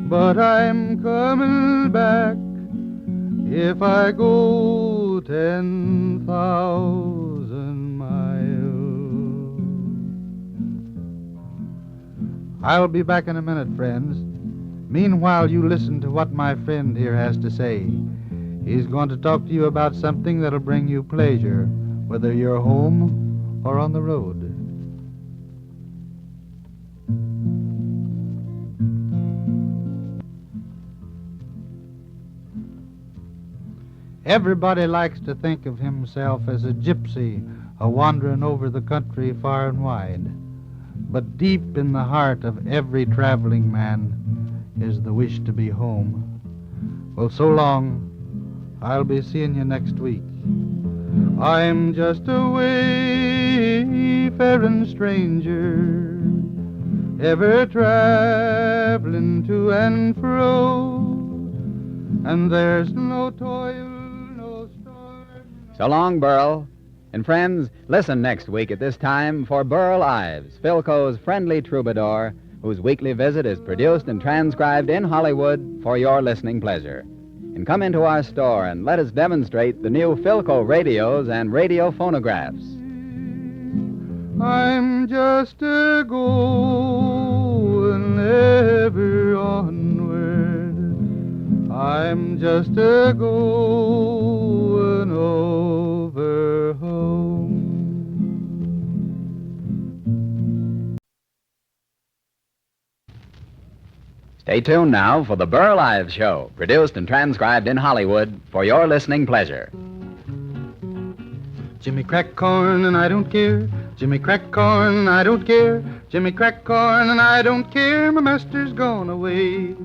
But I'm coming back if I go 10,000 miles. I'll be back in a minute, friends. Meanwhile, you listen to what my friend here has to say. He's going to talk to you about something that'll bring you pleasure, whether you're home or on the road. Everybody likes to think of himself as a gypsy, a-wandering over the country far and wide. But deep in the heart of every traveling man is the wish to be home. Well, so long. I'll be seeing you next week. I'm just a wayfaring stranger, ever traveling to and fro, and there's no toil, no storm. So long, Burl. And friends, listen next week at this time for Burl Ives, Philco's friendly troubadour, whose weekly visit is produced and transcribed in Hollywood for your listening pleasure. And come into our store and let us demonstrate the new Philco radios and radio phonographs. I'm just a-goin' ever onward. I'm just a-goin' over home. Stay tuned now for the Burl Ives Show, produced and transcribed in Hollywood for your listening pleasure. Jimmy crack corn and I don't care. Jimmy crack corn and I don't care. Jimmy crack corn and I don't care. My master's gone away.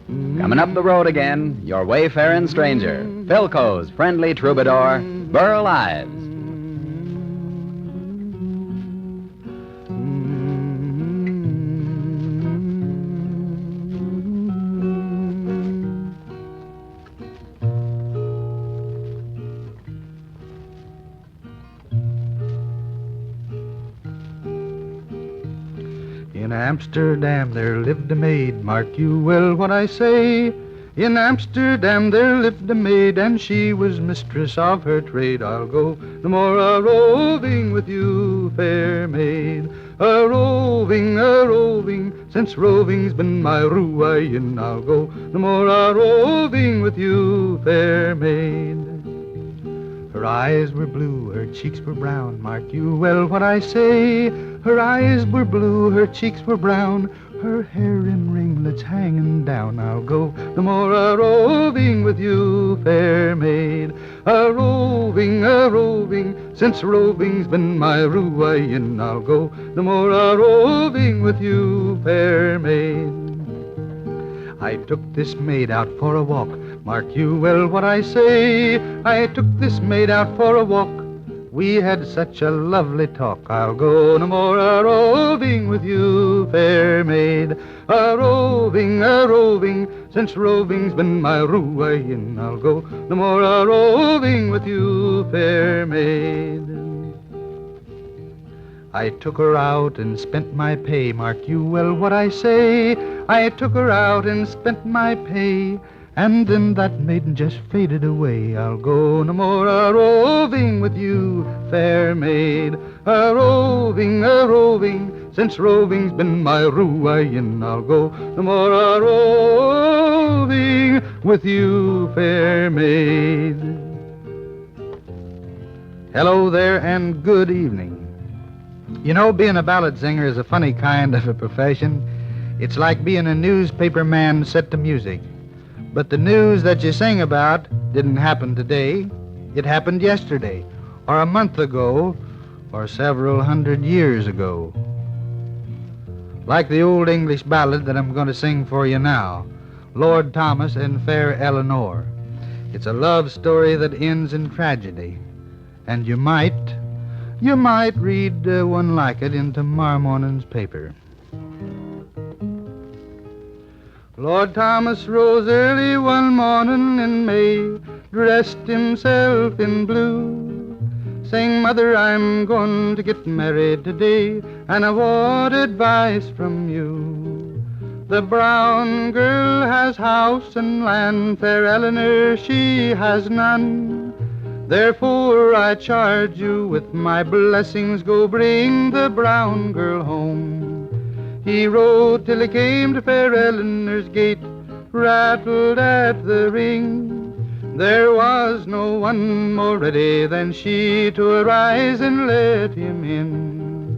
Coming up the road again, your wayfaring stranger, Philco's friendly troubadour, Burl Ives. In Amsterdam there lived a maid, mark you well what I say. In Amsterdam there lived a maid, and she was mistress of her trade. I'll go no more a-roving with you, fair maid. A-roving, since roving's been my ruin. I'll go no more a-roving with you, fair maid. Her eyes were blue, her cheeks were brown, mark you well what I say. Her eyes were blue, her cheeks were brown, her hair in ringlets hanging down. I'll go no more a-roving with you, fair maid. A-roving, since roving's been my ruin. I'll go no more a-roving with you, fair maid. I took this maid out for a walk, mark you well what I say. I took this maid out for a walk, we had such a lovely talk. I'll go no more a-roving with you, fair maid. A-roving, since roving's been my ruin. I'll go no more a-roving with you, fair maid. I took her out and spent my pay, mark you well what I say. I took her out and spent my pay, and then that maiden just faded away. I'll go no more a-roving with you, fair maid. A-roving, since roving's been my ruin. I'll go no more a-roving with you, fair maid. Hello there and good evening. You know, being a ballad singer is a funny kind of a profession. It's like being a newspaper man set to music. But the news that you sing about didn't happen today. It happened yesterday, or a month ago, or several hundred years ago. Like the old English ballad that I'm going to sing for you now, Lord Thomas and Fair Eleanor. It's a love story that ends in tragedy, and you might read one like it in tomorrow morning's paper. Lord Thomas rose early one morning in May, dressed himself in blue, saying, "Mother, I'm going to get married today, and I want advice from you. The brown girl has house and land, fair Eleanor, she has none. Therefore I charge you with my blessings, go bring the brown girl home." He rode till he came to fair Eleanor's gate, rattled at the ring. There was no one more ready than she to arise and let him in.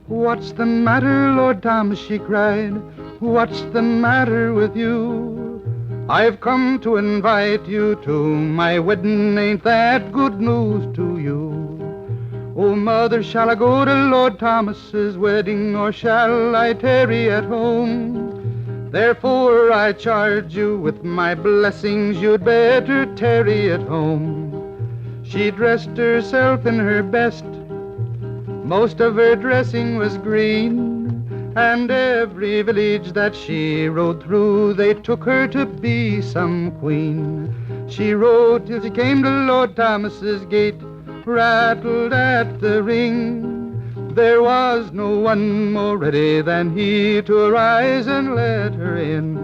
"What's the matter, Lord Thomas?" she cried. "What's the matter with you? I've come to invite you to my wedding, ain't that good news to you? Oh, mother, shall I go to Lord Thomas's wedding, or shall I tarry at home? Therefore I charge you with my blessings, you'd better tarry at home." She dressed herself in her best, most of her dressing was green, and every village that she rode through, they took her to be some queen. She rode till she came to Lord Thomas's gate, rattled at the ring. There was no one more ready than he to arise and let her in.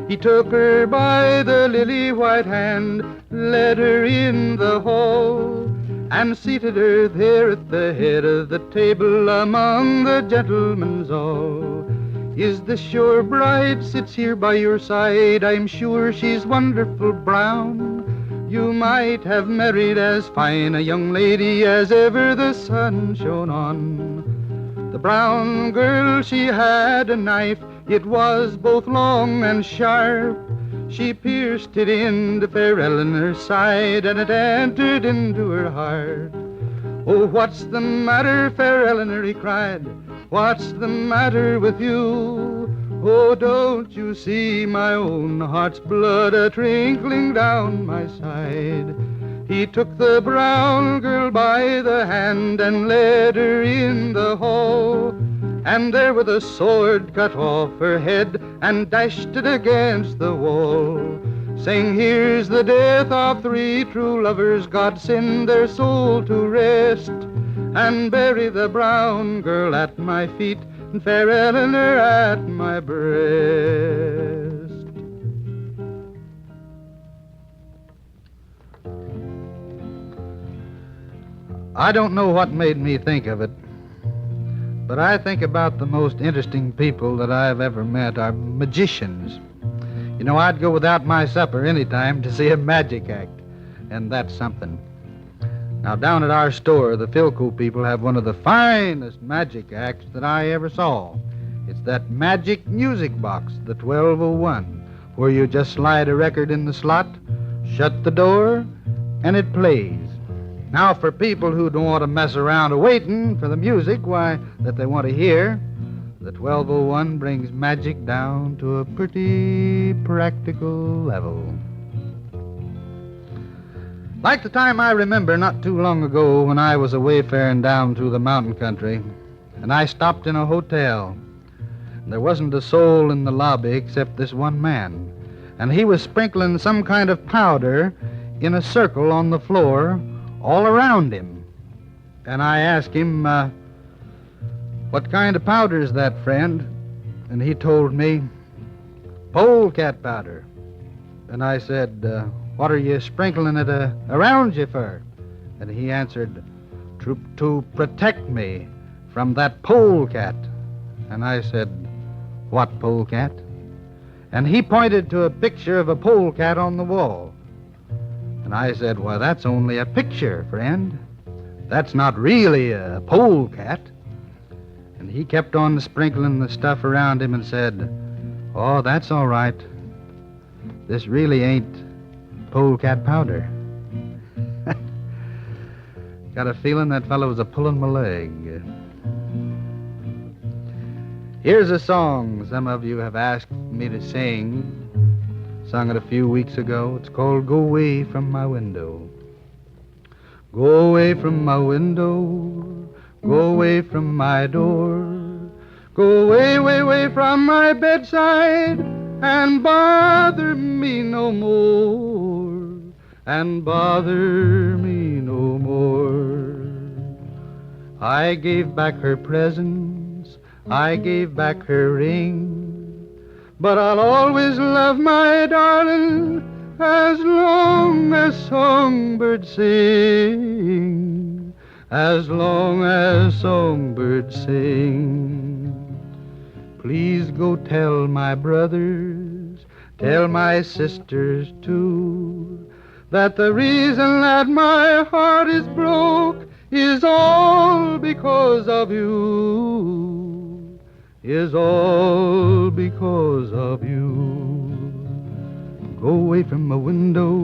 He took her by the lily-white hand, led her in the hall, and seated her there at the head of the table among the gentlemen's all. "Is this your bride sits here by your side? I'm sure she's wonderful brown. You might have married as fine a young lady as ever the sun shone on." The brown girl, she had a knife, it was both long and sharp. She pierced it into fair Eleanor's side, and it entered into her heart. Oh, what's the matter, fair Eleanor, he cried. What's the matter with you? Oh, don't you see my own heart's blood a-trickling down my side? He took the brown girl by the hand and led her in the hall, and there with a sword cut off her head and dashed it against the wall, saying, here's the death of three true lovers, God send their soul to rest, and bury the brown girl at my feet and fair Eleanor at my breast. I don't know what made me think of it, but I think about the most interesting people that I've ever met are magicians. You know, I'd go without my supper any time to see a magic act, and that's something. Now, down at our store, the Philco people have one of the finest magic acts that I ever saw. It's that magic music box, the 1201, where you just slide a record in the slot, shut the door, and it plays. Now, for people who don't want to mess around waiting for the music, that they want to hear, the 1201 brings magic down to a pretty practical level. Like the time I remember not too long ago when I was wayfaring down through the mountain country, and I stopped in a hotel. There wasn't a soul in the lobby except this one man, and he was sprinkling some kind of powder in a circle on the floor all around him. And I asked him, what kind of powder is that, friend? And he told me, polecat powder. And I said, what are you sprinkling it around you for? And he answered, to protect me from that polecat. And I said, what polecat? And he pointed to a picture of a polecat on the wall. And I said, well, that's only a picture, friend. That's not really a polecat. And he kept on sprinkling the stuff around him and said, oh, that's all right. This really ain't polecat powder. Got a feeling that fellow was a-pulling my leg. Here's a song some of you have asked me to sing. Sung it a few weeks ago. It's called Go Away From My Window. Go away from my window, go away from my door, go away, way, away from my bedside, and bother me no more, and bother me no more. I gave back her presents, I gave back her ring, but I'll always love my darling as long as songbirds sing, as long as songbirds sing. Please go tell my brothers, tell my sisters too, that the reason that my heart is broke is all because of you, is all because of you. Go away from my window,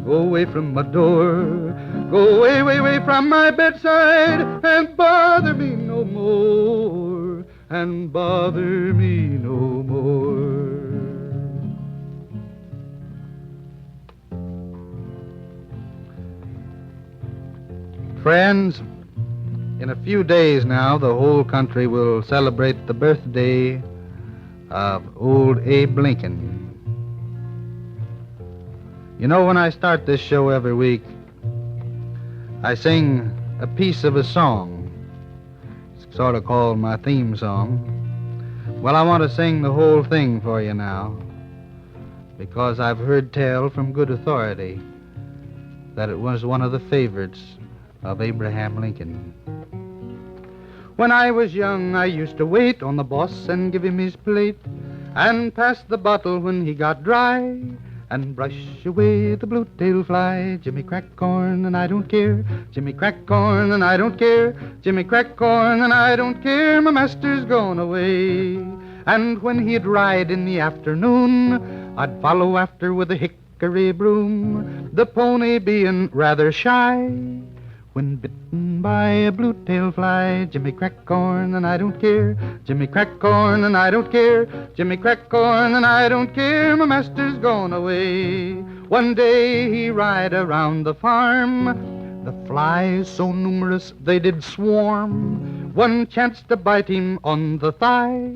go away from my door, go away, way, way from my bedside, and bother me no more, and bother me no more. Friends, in a few days now, the whole country will celebrate the birthday of old Abe Lincoln. You know, when I start this show every week, I sing a piece of a song. It's sort of called my theme song. Well, I want to sing the whole thing for you now, because I've heard tell from good authority that it was one of the favorites of Abraham Lincoln. When I was young, I used to wait on the boss and give him his plate, and pass the bottle when he got dry, and brush away the blue-tailed fly. Jimmy crack corn and I don't care, Jimmy crack corn and I don't care, Jimmy crack corn and I don't care, my master's gone away. And when he'd ride in the afternoon, I'd follow after with a hickory broom, the pony being rather shy. When bitten by a blue-tailed fly, Jimmy cracked corn and I don't care. Jimmy cracked corn and I don't care. Jimmy cracked corn and I don't care. My master's gone away. One day he ride around the farm. The flies so numerous they did swarm. One chanced to bite him on the thigh.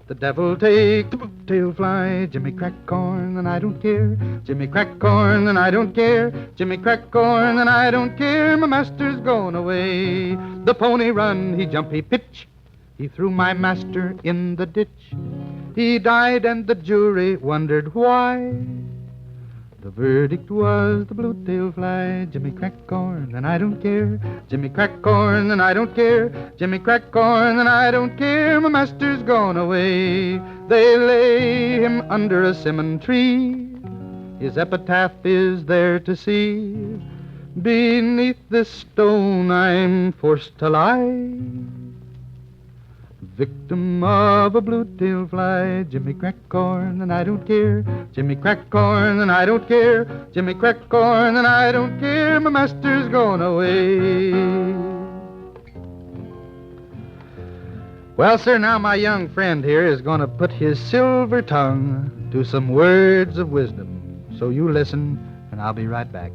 The devil take the blue-tailed fly. Jimmy cracked corn and I don't care. Jimmy cracked corn and I don't care. Jimmy cracked corn and I don't care. My master's gone away. The pony run, he jump, he pitch. He threw my master in the ditch. He died and the jury wondered why. The verdict was the blue-tailed fly. Jimmy cracked corn and I don't care. Jimmy cracked corn and I don't care. Jimmy cracked corn and I don't care. My master's gone away. They lay him under a simmon tree. His epitaph is there to see. Beneath this stone I'm forced to lie. Victim of a blue-tailed fly. Jimmy cracked corn and I don't care. Jimmy cracked corn and I don't care. Jimmy cracked corn and I don't care. My master's gone away. Well, sir, now my young friend here is going to put his silver tongue to some words of wisdom. So you listen, and I'll be right back.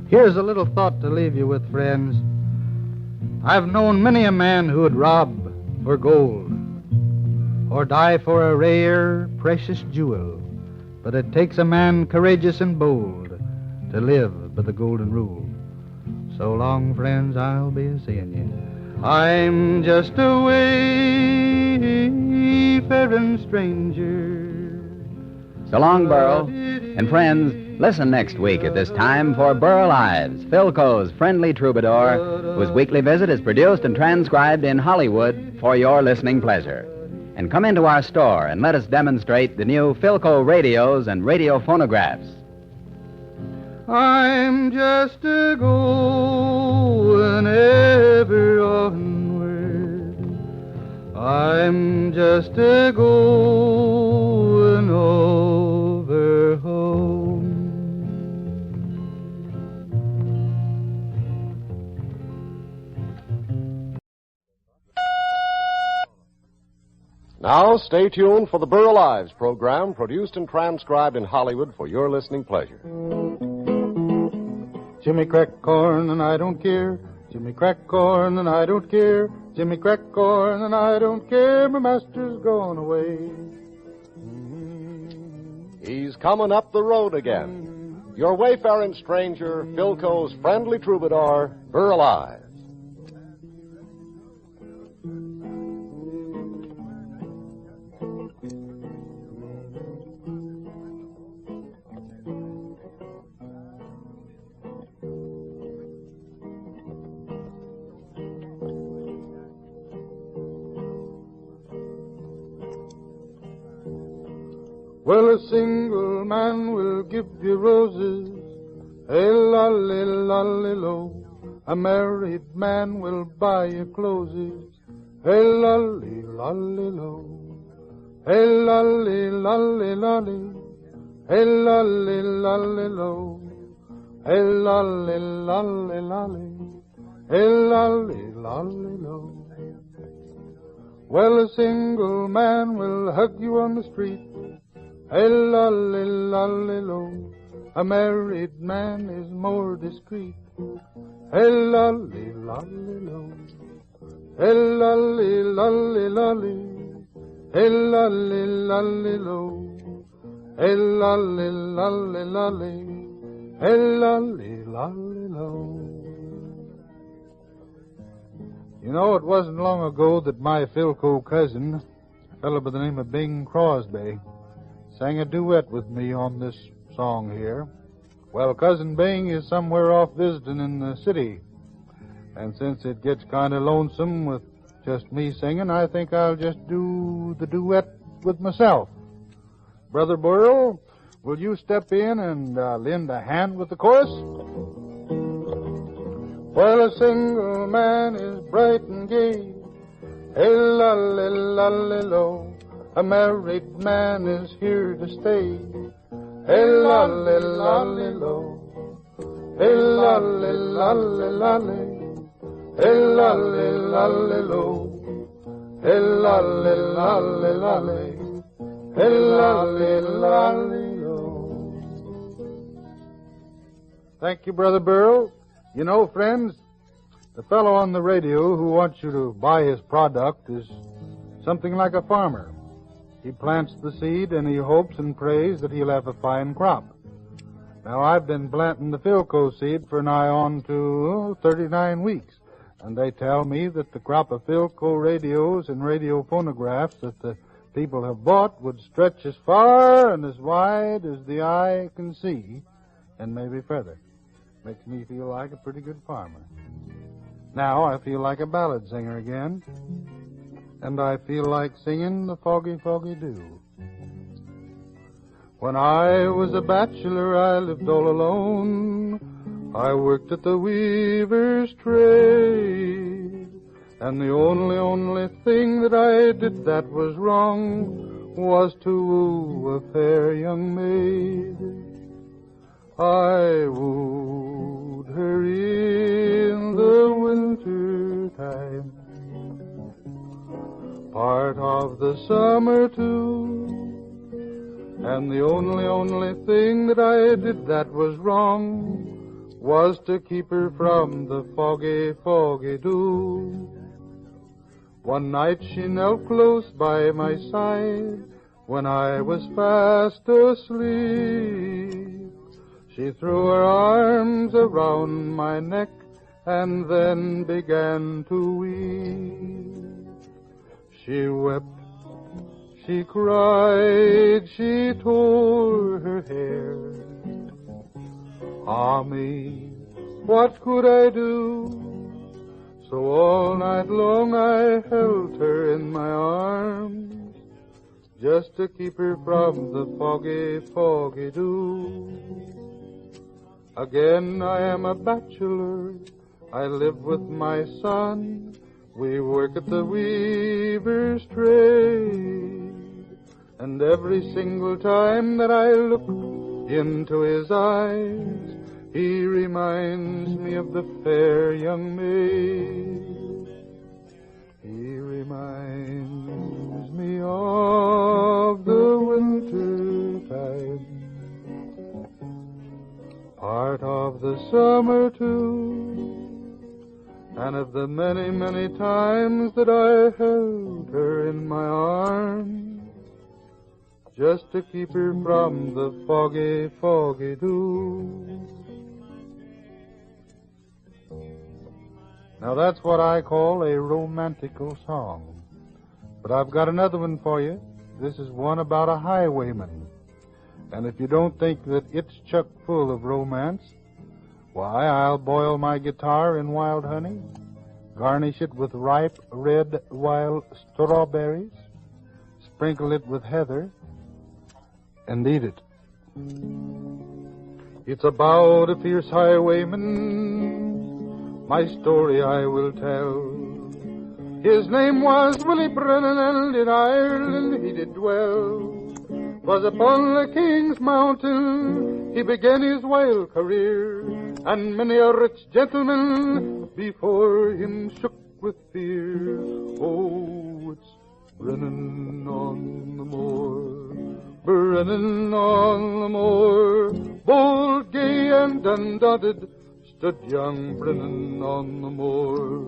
Here's a little thought to leave you with, friends. I've known many a man who would rob for gold or die for a rare, precious jewel, but it takes a man courageous and bold to live by the golden rule. So long, friends, I'll be seeing you. I'm just a wayfaring stranger. So long, Burl. And friends, listen next week at this time for Burl Ives, Philco's friendly troubadour, whose weekly visit is produced and transcribed in Hollywood for your listening pleasure. And come into our store and let us demonstrate the new Philco radios and radio phonographs. I'm just a going ever onward. I'm just a going over home. Now, stay tuned for the Burl Ives program, produced and transcribed in Hollywood for your listening pleasure. Jimmy cracked corn and I don't care. Jimmy cracked corn and I don't care. Jimmy cracked corn and I don't care. My master's gone away. He's coming up the road again. Your wayfaring stranger, Philco's friendly troubadour, Burl Ives. Well, a single man will give you roses, hey-lolly-lolly-lo. A married man will buy you clothes, hey-lolly-lolly-lo. Hey-lolly-lolly-lolly, hey-lolly-lolly-lo. Hey-lolly-lolly-lolly, hey-lolly-lolly-lo. Well, a single man will hug you on the street, hey-lolly-lolly-lo. A married man is more discreet. Hey-lolly-lolly-lo. Hey-lolly-lolly-lolly. Hey-lolly-lolly-lo. Hey-lolly-lolly-lolly. Hey-lolly-lolly-lo. You know, it wasn't long ago that my Philco cousin, a fellow by the name of Bing Crosby, sang a duet with me on this song here. Well, Cousin Bing is somewhere off visiting in the city. And since it gets kind of lonesome with just me singing, I think I'll just do the duet with myself. Brother Burl, will you step in and lend a hand with the chorus? Well, a single man is bright and gay, hey-lolly-lolly-lo. A married man is here to stay. Hey, lolly, lolly, lo. Hey, lolly, lolly, lolly. Hey, lolly, lolly, lo. Hey, lolly, lolly, lolly. Hey, lolly, lolly, lo. Thank you, Brother Burl. You know, friends, the fellow on the radio who wants you to buy his product is something like a farmer. He plants the seed and he hopes and prays that he'll have a fine crop. Now, I've been planting the Philco seed for nigh on to 39 weeks, and they tell me that the crop of Philco radios and radio phonographs that the people have bought would stretch as far and as wide as the eye can see, and maybe further. Makes me feel like a pretty good farmer. Now I feel like a ballad singer again, and I feel like singing the Foggy, Foggy Dew. When I was a bachelor, I lived all alone. I worked at the weaver's trade, and the only thing that I did that was wrong was to woo a fair young maid. I wooed her in the winter time, part of the summer too, and the only thing that I did that was wrong was to keep her from the foggy, foggy dew. One night she knelt close by my side when I was fast asleep. She threw her arms around my neck and then began to weep. She wept, she cried, she tore her hair. Ah me, what could I do? So all night long I held her in my arms, just to keep her from the foggy, foggy dew. Again I am a bachelor, I live with my son, we work at the weaver's trade, and every single time that I look into his eyes, he reminds me of the fair young maid. He reminds me of the winter time, part of the summer too, and of the many, many times that I held her in my arms, just to keep her from the foggy, foggy dew. Now that's what I call a romantical song. But I've got another one for you. This is one about a highwayman. And if you don't think that it's chock full of romance, why, I'll boil my guitar in wild honey, garnish it with ripe red wild strawberries, sprinkle it with heather, and eat it. It's about a fierce highwayman, my story I will tell. His name was Willie Brennan, and in Ireland he did dwell. 'Twas upon the King's Mountain he began his wild career, and many a rich gentleman before him shook with fear. Oh, it's Brennan on the moor, Brennan on the moor, bold, gay, and undaunted, stood young Brennan on the moor.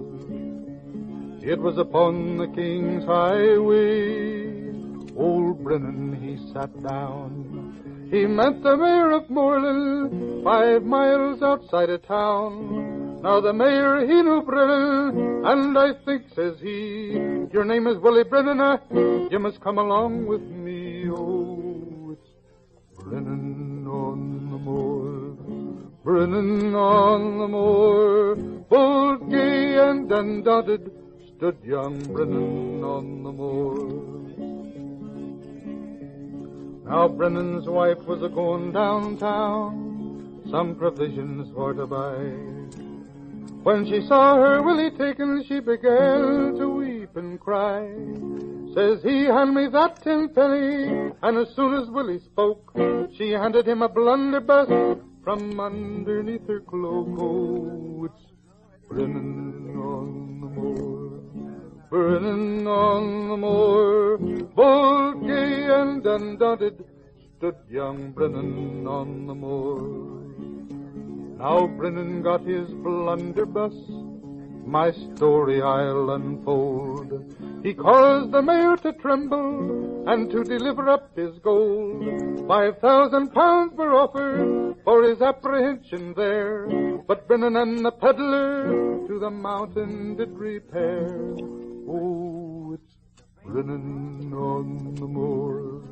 It was upon the King's highway, old Brennan he sat down. He met the mayor of Moreland, 5 miles outside of town. Now the mayor, he knew Brennan, and I think, says he, your name is Willie Brennan, you must come along with me. Oh, it's Brennan on the moor, Brennan on the moor, bold, gay, and undaunted, stood young Brennan on the moor. Now Brennan's wife was a-going downtown, some provisions for to buy. When she saw her Willie taken, she began to weep and cry. Says he, hand me that 10-penny, and as soon as Willie spoke, she handed him a blunderbuss from underneath her cloak. Oh, it's Brennan on the moor, Brennan on the moor, bold, gay, and undaunted, stood young Brennan on the moor. Now Brennan got his blunderbuss, my story I'll unfold. He caused the mayor to tremble and to deliver up his gold. 5,000 pounds were offered for his apprehension there, but Brennan and the peddler to the mountain did repair. Oh, it's Brennan on the moor,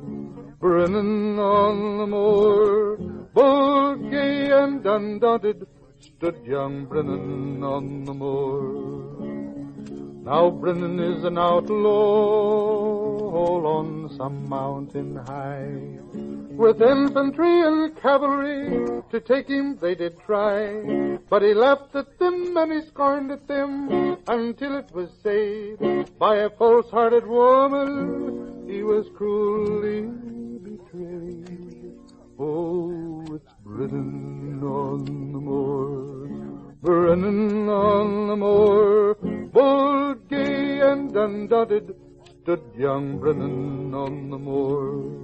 Brennan on the moor, bold, gay, and undaunted, stood young Brennan on the moor. Now Brennan is an outlaw all on some mountain high. With infantry and cavalry to take him they did try, but he laughed at them and he scorned at them until it was said by a false-hearted woman he was cruelly betrayed. Oh, it's Brennan on the moor, Brennan on the moor, bold, gay, and undaunted, stood young Brennan on the moor.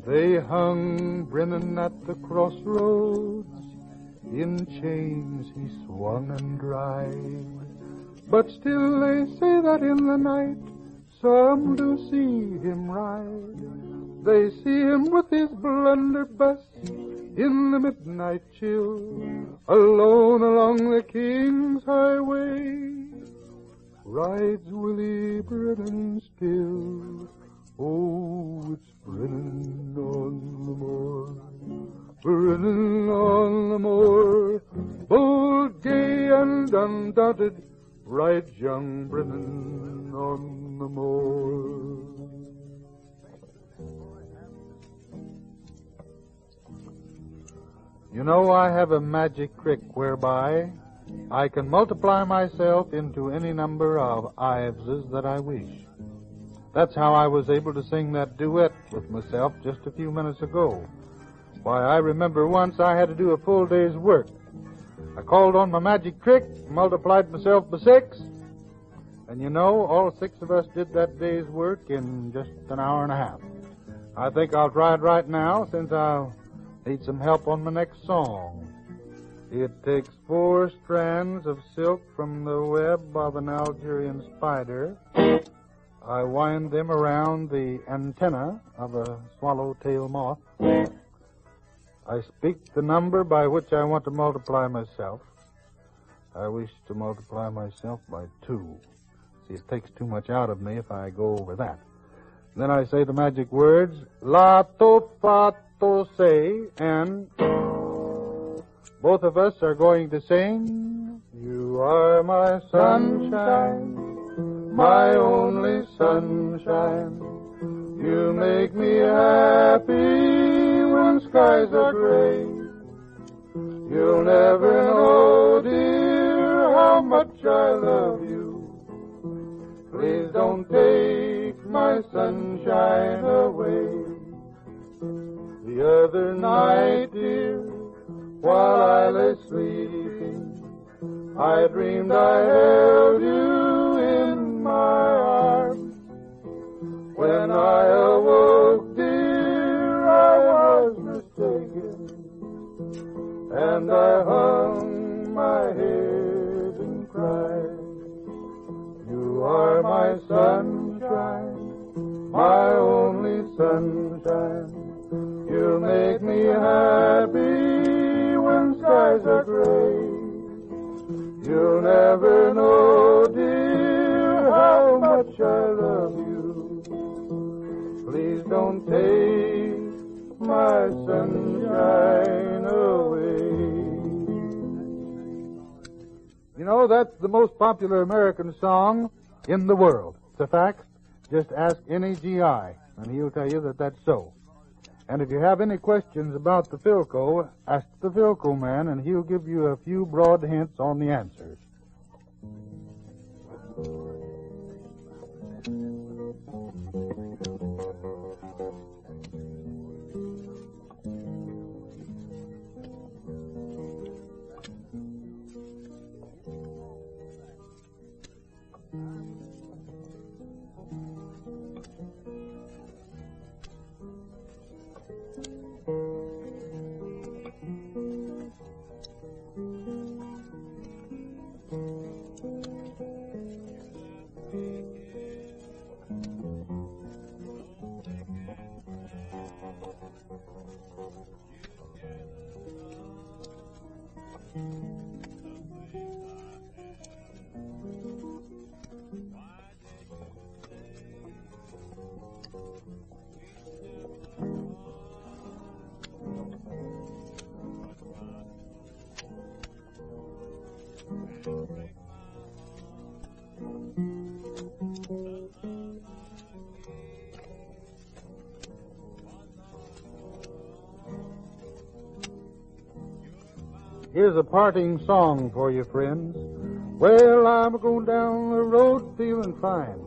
They hung Brennan at the crossroads, in chains he swung and dried, but still they say that in the night some do see him ride. They see him with his blunderbuss in the midnight chill, alone along the King's Highway, rides Willie Brennan still. Oh, it's Brennan on the moor, Brennan on the moor, bold, gay, and undaunted, rides young Brennan on the moor. You know, I have a magic trick whereby I can multiply myself into any number of Iveses that I wish. That's how I was able to sing that duet with myself just a few minutes ago. Why, I remember once I had to do a full day's work. I called on my magic trick, multiplied myself by 6, and you know, all 6 of us did that day's work in just an hour and a half. I think I'll try it right now, since I'll need some help on my next song. It takes 4 strands of silk from the web of an Algerian spider. I wind them around the antenna of a swallowtail moth. I speak the number by which I want to multiply myself. I wish to multiply myself by 2. See, it takes too much out of me if I go over that. Then I say the magic words, la, to, fa, to, say, and both of us are going to sing, you are my sunshine, my only sunshine. You make me happy when skies are gray. You'll never know, dear, how much I love you. Please don't take my sunshine away. The other night, dear, while I lay sleeping, I dreamed I held you in my arms. When I awoke, dear, I was mistaken, and I hung my head and cried. You are my sunshine, my only sunshine. You make me happy when skies are gray. You'll never know, dear, how much I love you. Please don't take my sunshine away. You know, that's the most popular American song in the world. It's a fact. Just ask any GI, and he'll tell you that that's so. And if you have any questions about the Philco, ask the Philco man, and he'll give you a few broad hints on the answers. Here's a parting song for you, friends. Well, I'm going down the road feeling fine.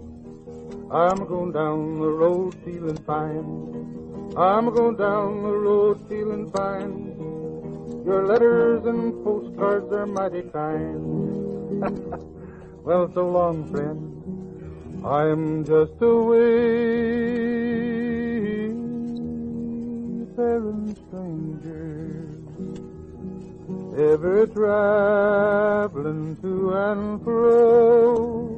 I'm going down the road feeling fine. I'm going down the road feeling fine. Your letters and postcards are mighty kind. Well, so long, friend. I'm just a wayfaring stranger, ever traveling to and fro.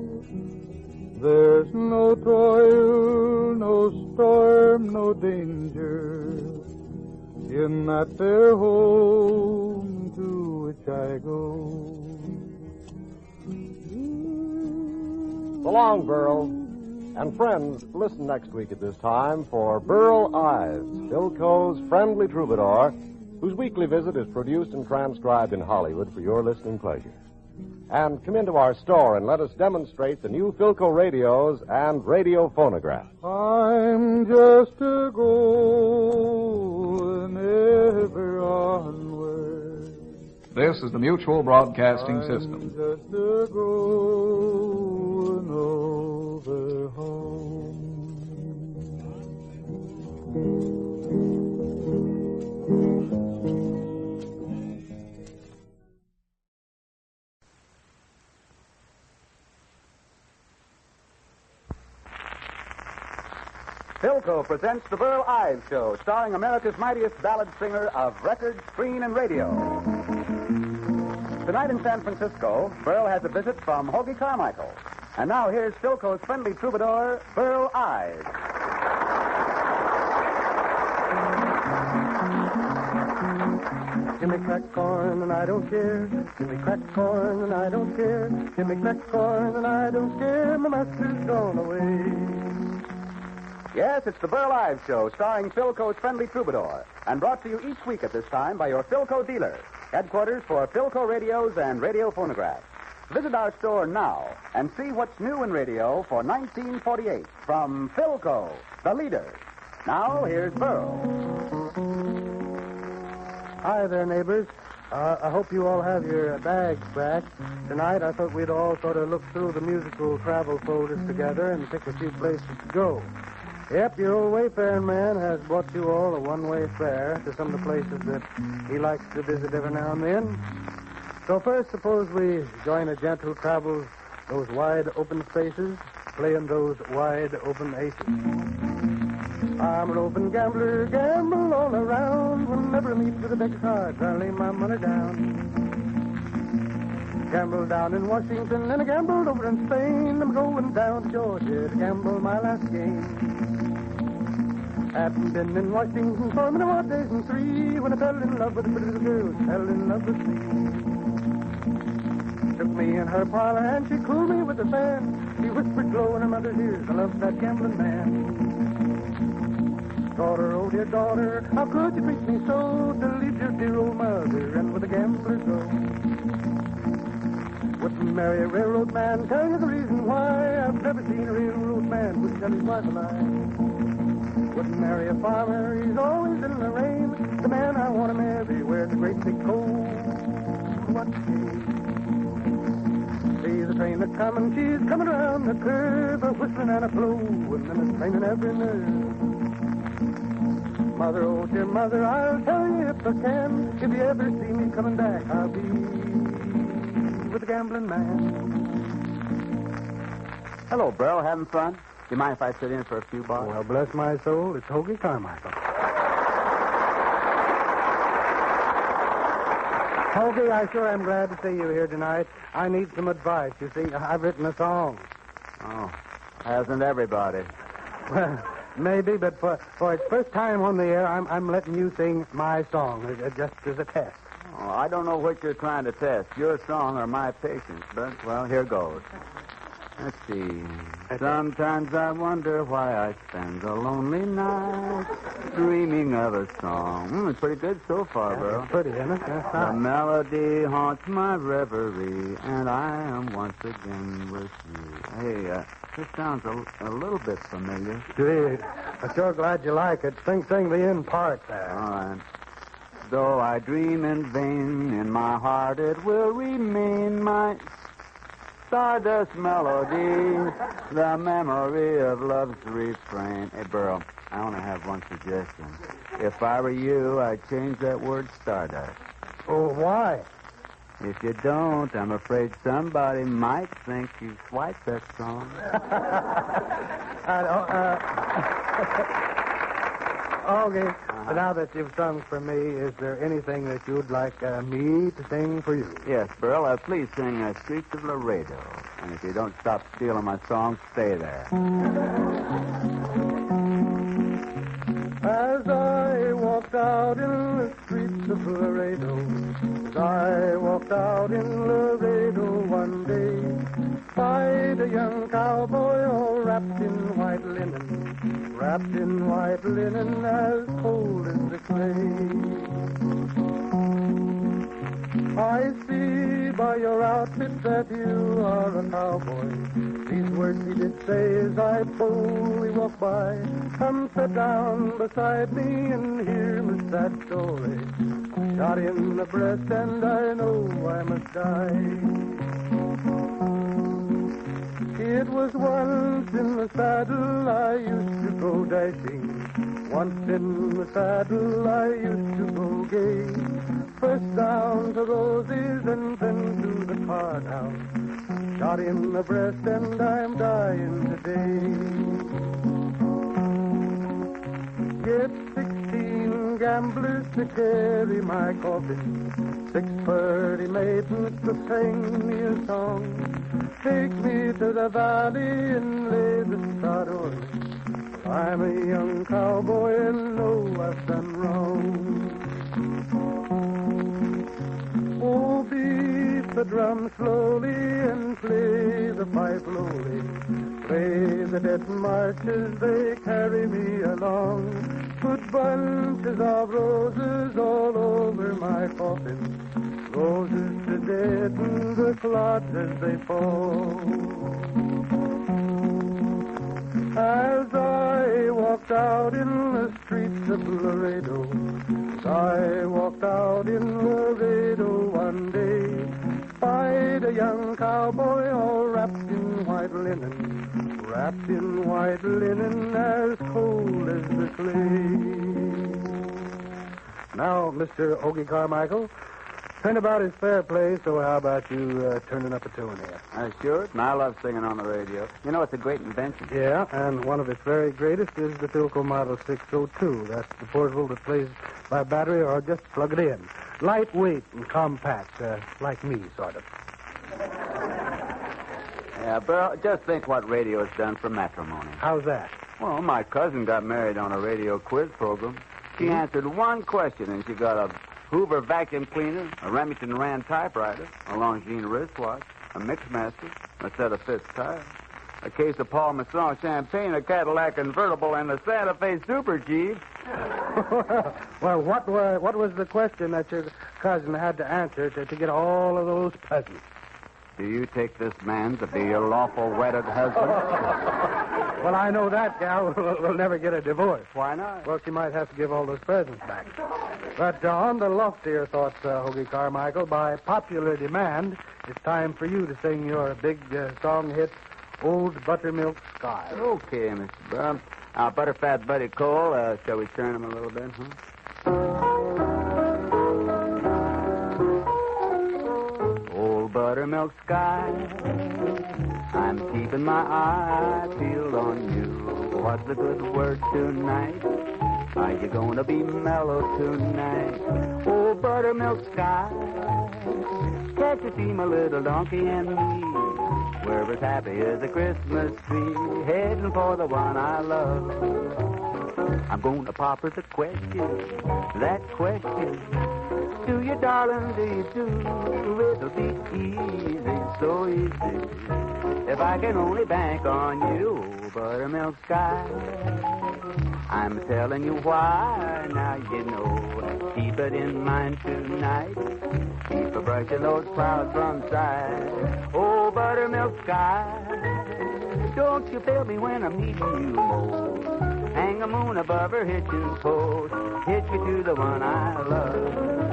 There's no toil, no storm, no danger in that fair home to which I go. So long, Burl. And friends, listen next week at this time for Burl Ives, Philco's friendly troubadour, whose weekly visit is produced and transcribed in Hollywood for your listening pleasure. And come into our store and let us demonstrate the new Philco radios and radio phonographs. I'm just a going ever onward. This is the Mutual Broadcasting System. Just a going over home. Philco presents the Burl Ives Show, starring America's mightiest ballad singer of record, screen, and radio. Tonight in San Francisco, Burl has a visit from Hoagy Carmichael. And now here's Philco's friendly troubadour, Burl Ives. Give me cracked corn and I don't care. Give me cracked corn and I don't care. Give me cracked corn and I don't care. My master's gone away. Yes, it's the Burl Ives Show, starring Philco's friendly troubadour, and brought to you each week at this time by your Philco dealer, headquarters for Philco radios and radio phonographs. Visit our store now and see what's new in radio for 1948 from Philco, the leader. Now, here's Burl. Hi there, neighbors. I hope you all have your bags back. Tonight, I thought we'd all sort of look through the musical travel folders together and pick a few places to go. Yep, your old wayfaring man has bought you all a one-way fare to some of the places that he likes to visit every now and then. So first, suppose we join a gent who travels those wide open spaces, playing those wide open aces. I'm an open gambler, gamble all around. Whenever I meet with a deck of cards, I lay my money down. Gambled down in Washington and I gambled over in Spain. I'm going down to Georgia to gamble my last game. Hadn't been in Washington for many more days than 3 when I fell in love with a pretty little girl who fell in love with me. Took me in her parlor and she cooled me with a fan. She whispered low in her mother's ears, I love that gambling man. Daughter, oh dear daughter, how could you treat me so? To leave your dear old mother and with a gambler go. Wouldn't marry a railroad man, tell you the reason why. I've never seen a railroad man who'd tell his wife a lie. Wouldn't marry a farmer, he's always in the rain. The man I want to marry wears a great big coat. What see the train a comin', she's coming around the curve, a whistling and a blow, and then a straining every nerve. Mother, oh dear mother, I'll tell you if I can. If you ever see me coming back, I'll be with the gambling man. Hello, Burl. Having fun? Do you mind if I sit in for a few bars? Well, bless my soul, it's Hoagy Carmichael. Hoagy, I sure am glad to see you here tonight. I need some advice. You see, I've written a song. Oh, hasn't everybody? Well, maybe, but for its first time on the air, I'm letting you sing my song, just as a test. Oh, I don't know what you're trying to test, your song or my patience, but, well, here goes. Let's see. Sometimes I wonder why I spend a lonely night dreaming of a song. It's pretty good so far, Burl. Pretty, isn't it? The melody haunts my reverie, and I am once again with you. Hey, this sounds a little bit familiar. Gee, I'm sure glad you like it. Sing the end part there. All right. Though I dream in vain, in my heart it will remain my stardust melody, the memory of love's refrain. Hey, Burl, I only have one suggestion. If I were you, I'd change that word stardust. Oh, why? If you don't, I'm afraid somebody might think you swiped that song. Okay, now that you've sung for me, is there anything that you'd like me to sing for you? Yes, Burl, please sing Streets of Laredo. And if you don't stop stealing my songs, stay there. As I walked out in the streets of Laredo, as I walked out in Laredo one day, spied a young cowboy all wrapped in white linen as cold as the clay. I see by your outfit that you are a cowboy. These words he did say as I boldly walked by. Come sit down beside me and hear my sad story. Shot in the breast and I know I must die. It was once in the saddle I used to go dashing. Once in the saddle I used to go gay. First down to Rosie's and then to the card house. Shot in the breast and I'm dying today. Get 16 gamblers to carry my coffin. 6 pretty maidens to sing me a song. Take me to the valley and lay the sod on me. I'm a young cowboy and know I've done wrong. Oh, beat the drum slowly and play the pipe lowly. Play the dead marches, they carry me along. Put bunches of roses all over my coffin. Roses to deaden the clods as they fall. As I walked out in the streets of Laredo, as I walked out in Laredo one day, spied a young cowboy all wrapped in white linen as cold as the clay. Now, Mr. Hoagy Carmichael, turnabout is fair play, so how about you turning up a tune here? Sure, and I love singing on the radio. You know, it's a great invention. Yeah, and one of its very greatest is the Philco Model 602. That's the portable that plays by battery or just plug it in. Lightweight and compact, like me, sort of. Yeah, Burl, just think what radio has done for matrimony. How's that? Well, my cousin got married on a radio quiz program. She answered one question, and she got a Hoover vacuum cleaner, a Remington Rand typewriter, a Longines wristwatch, a Mixmaster, a set of Fitz tires, a case of Paul Masson champagne, a Cadillac convertible, and a Santa Fe Super Jeep. Well, what was the question that your cousin had to answer to get all of those presents? Do you take this man to be your lawful wedded husband? Well, I know that gal will never get a divorce. Why not? Well, she might have to give all those presents back. But on the loftier thoughts, Hoagy Carmichael, by popular demand, it's time for you to sing your big song hit, Old Buttermilk Sky. Okay, Mr. Brown. Butterfat Buddy Cole, shall we turn him a little bit, huh? Old buttermilk sky, I'm keeping my eye peeled on you. What's the good word tonight? Are you gonna be mellow tonight? Oh, buttermilk sky, can't you see my little donkey and me? We're as happy as a Christmas tree, heading for the one I love. I'm gonna pop her the question, that question. Do you, darling, do you do? It'll be easy, so easy. If I can only bank on you, oh, buttermilk sky. I'm telling you why, now you know. Keep it in mind tonight. Keep a brushing those clouds from sight. Oh, buttermilk sky, don't you fail me when I'm needing you most. Hang a moon above her hitching post. Hitch me to the one I love.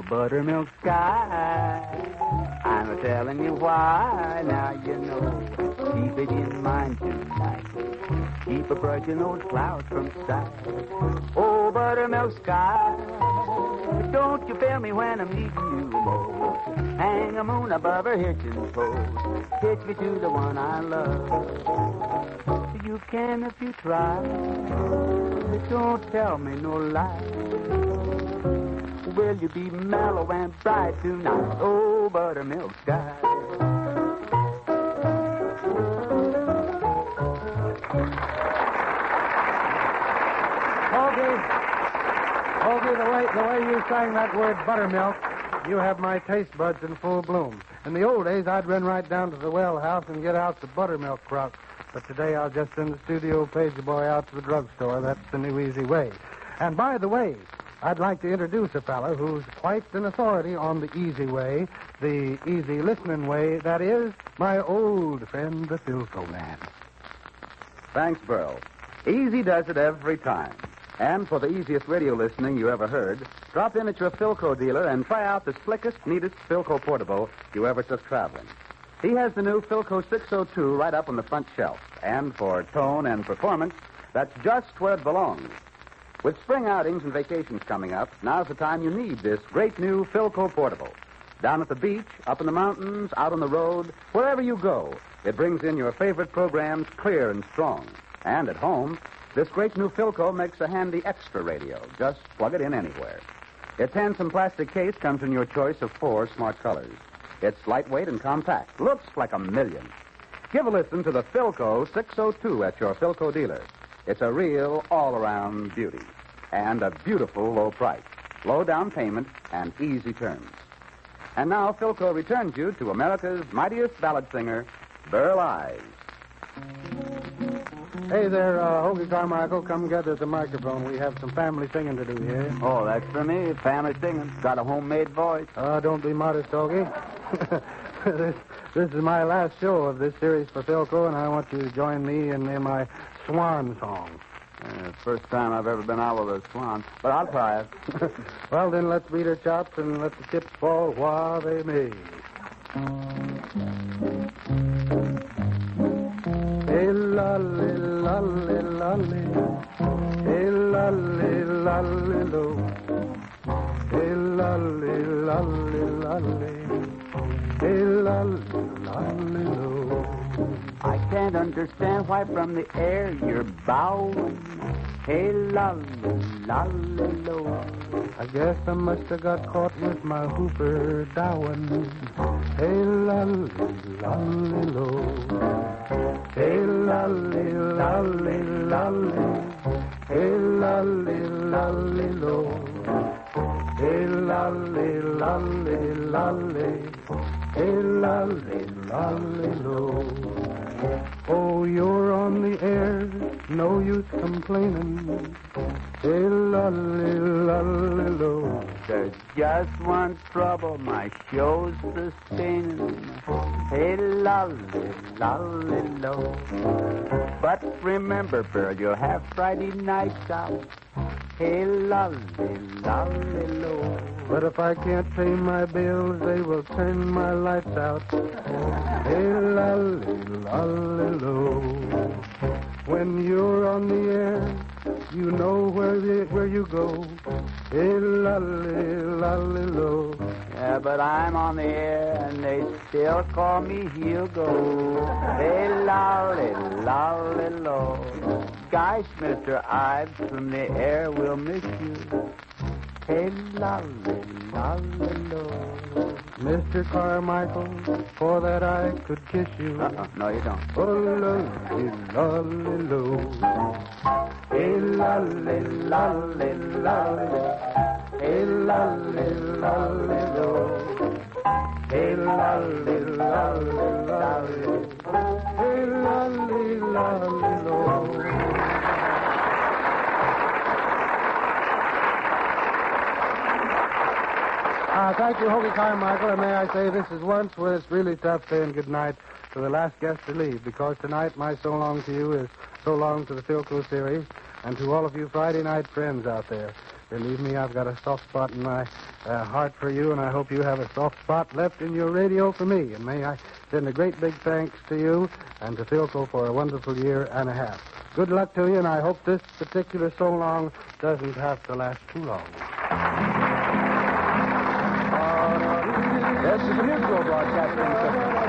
Buttermilk sky, I'm telling you why, now you know. Keep it in mind tonight. Keep a brushing those clouds from sight. Oh, buttermilk sky, don't you fail me when I'm needing you most. Hang a moon above her hitching post. Hitch me to the one I love. You can if you try. Don't tell me no lie. Will you be mellow and bright tonight? Oh, buttermilk sky. Hoagy, the way you sang that word buttermilk, you have my taste buds in full bloom. In the old days, I'd run right down to the well house and get out the buttermilk crock. But today, I'll just send the studio page boy out to the drugstore. That's the new easy way. And by the way, I'd like to introduce a fellow who's quite an authority on the easy way, the easy listening way. That is my old friend, the Philco Man. Thanks, Burl. Easy does it every time. And for the easiest radio listening you ever heard, drop in at your Philco dealer and try out the slickest, neatest Philco portable you ever took traveling. He has the new Philco 602 right up on the front shelf. And for tone and performance, that's just where it belongs. With spring outings and vacations coming up, now's the time you need this great new Philco portable. Down at the beach, up in the mountains, out on the road, wherever you go, it brings in your favorite programs clear and strong. And at home, this great new Philco makes a handy extra radio. Just plug it in anywhere. Its handsome plastic case comes in your choice of 4 smart colors. It's lightweight and compact. Looks like a million. Give a listen to the Philco 602 at your Philco dealer. It's a real all-around beauty. And a beautiful low price. Low down payment and easy terms. And now Philco returns you to America's mightiest ballad singer, Burl Ives. Hey there, Hoagy Carmichael. Come gather at the microphone. We have some family singing to do here. Oh, that's for me. Family singing. Got a homemade voice. Don't be modest, Hoagy. This is my last show of this series for Philco, and I want you to join me in my swan song. First time I've ever been out with a swan, but I'll try it. Well, then let's beat our chops and let the chips fall while they may. Hey, lolly, lolly, lolly. Hey, lolly, lolly, lo. Hey, lolly, lolly, lolly. Hey, lolly, lolly, lo. I can't understand why from the air you're bowing. Hey, lolly, lolly, lo. I guess I must have got caught with my hooper dowin'. Hey, lolly, lolly, lo. Hey, lolly, lolly, lolly. Hey, lolly, lolly, lo. Hey, lolly, lolly, lolly. Hey, lolly, lolly, lo. Oh, you're on the air, no use complaining. Hey, lolly, lolly, lo. There's just one trouble, my show's sustaining. Hey, lolly, lolly, lo. But remember, Burl, you'll have Friday nights out. Hey, lolly, lolly, lo. But if I can't pay my bills, they will turn my lights out. Hey, lolly, lolly, lo. When you're on the air, you know where you go. Hey, lolly, lolly, lo. Yeah, but I'm on the air and they still call me Hugo. Hey, lolly, lolly, lo. Gosh, Mr. Ives, from the air we'll miss you. Hey, lolly, lolly, lo. Mr. Carmichael, for that I could kiss you. No, you don't. Oh, lolly, lolly, lo. Hey, lolly, lolly, lolly. Hey, lolly, lolly, lo. Hey, lolly, lolly, lolly. Hey, lolly, lolly, lo. Thank you, Hoagy Carmichael, and may I say this is once when it's really tough saying goodnight to the last guest to leave, because tonight my so long to you is so long to the Philco series, and to all of you Friday night friends out there. Believe me, I've got a soft spot in my heart for you, and I hope you have a soft spot left in your radio for me. And may I send a great big thanks to you and to Philco for a wonderful year and a half. Good luck to you, and I hope this particular so long doesn't have to last too long. This is the Mutual Broadcasting System.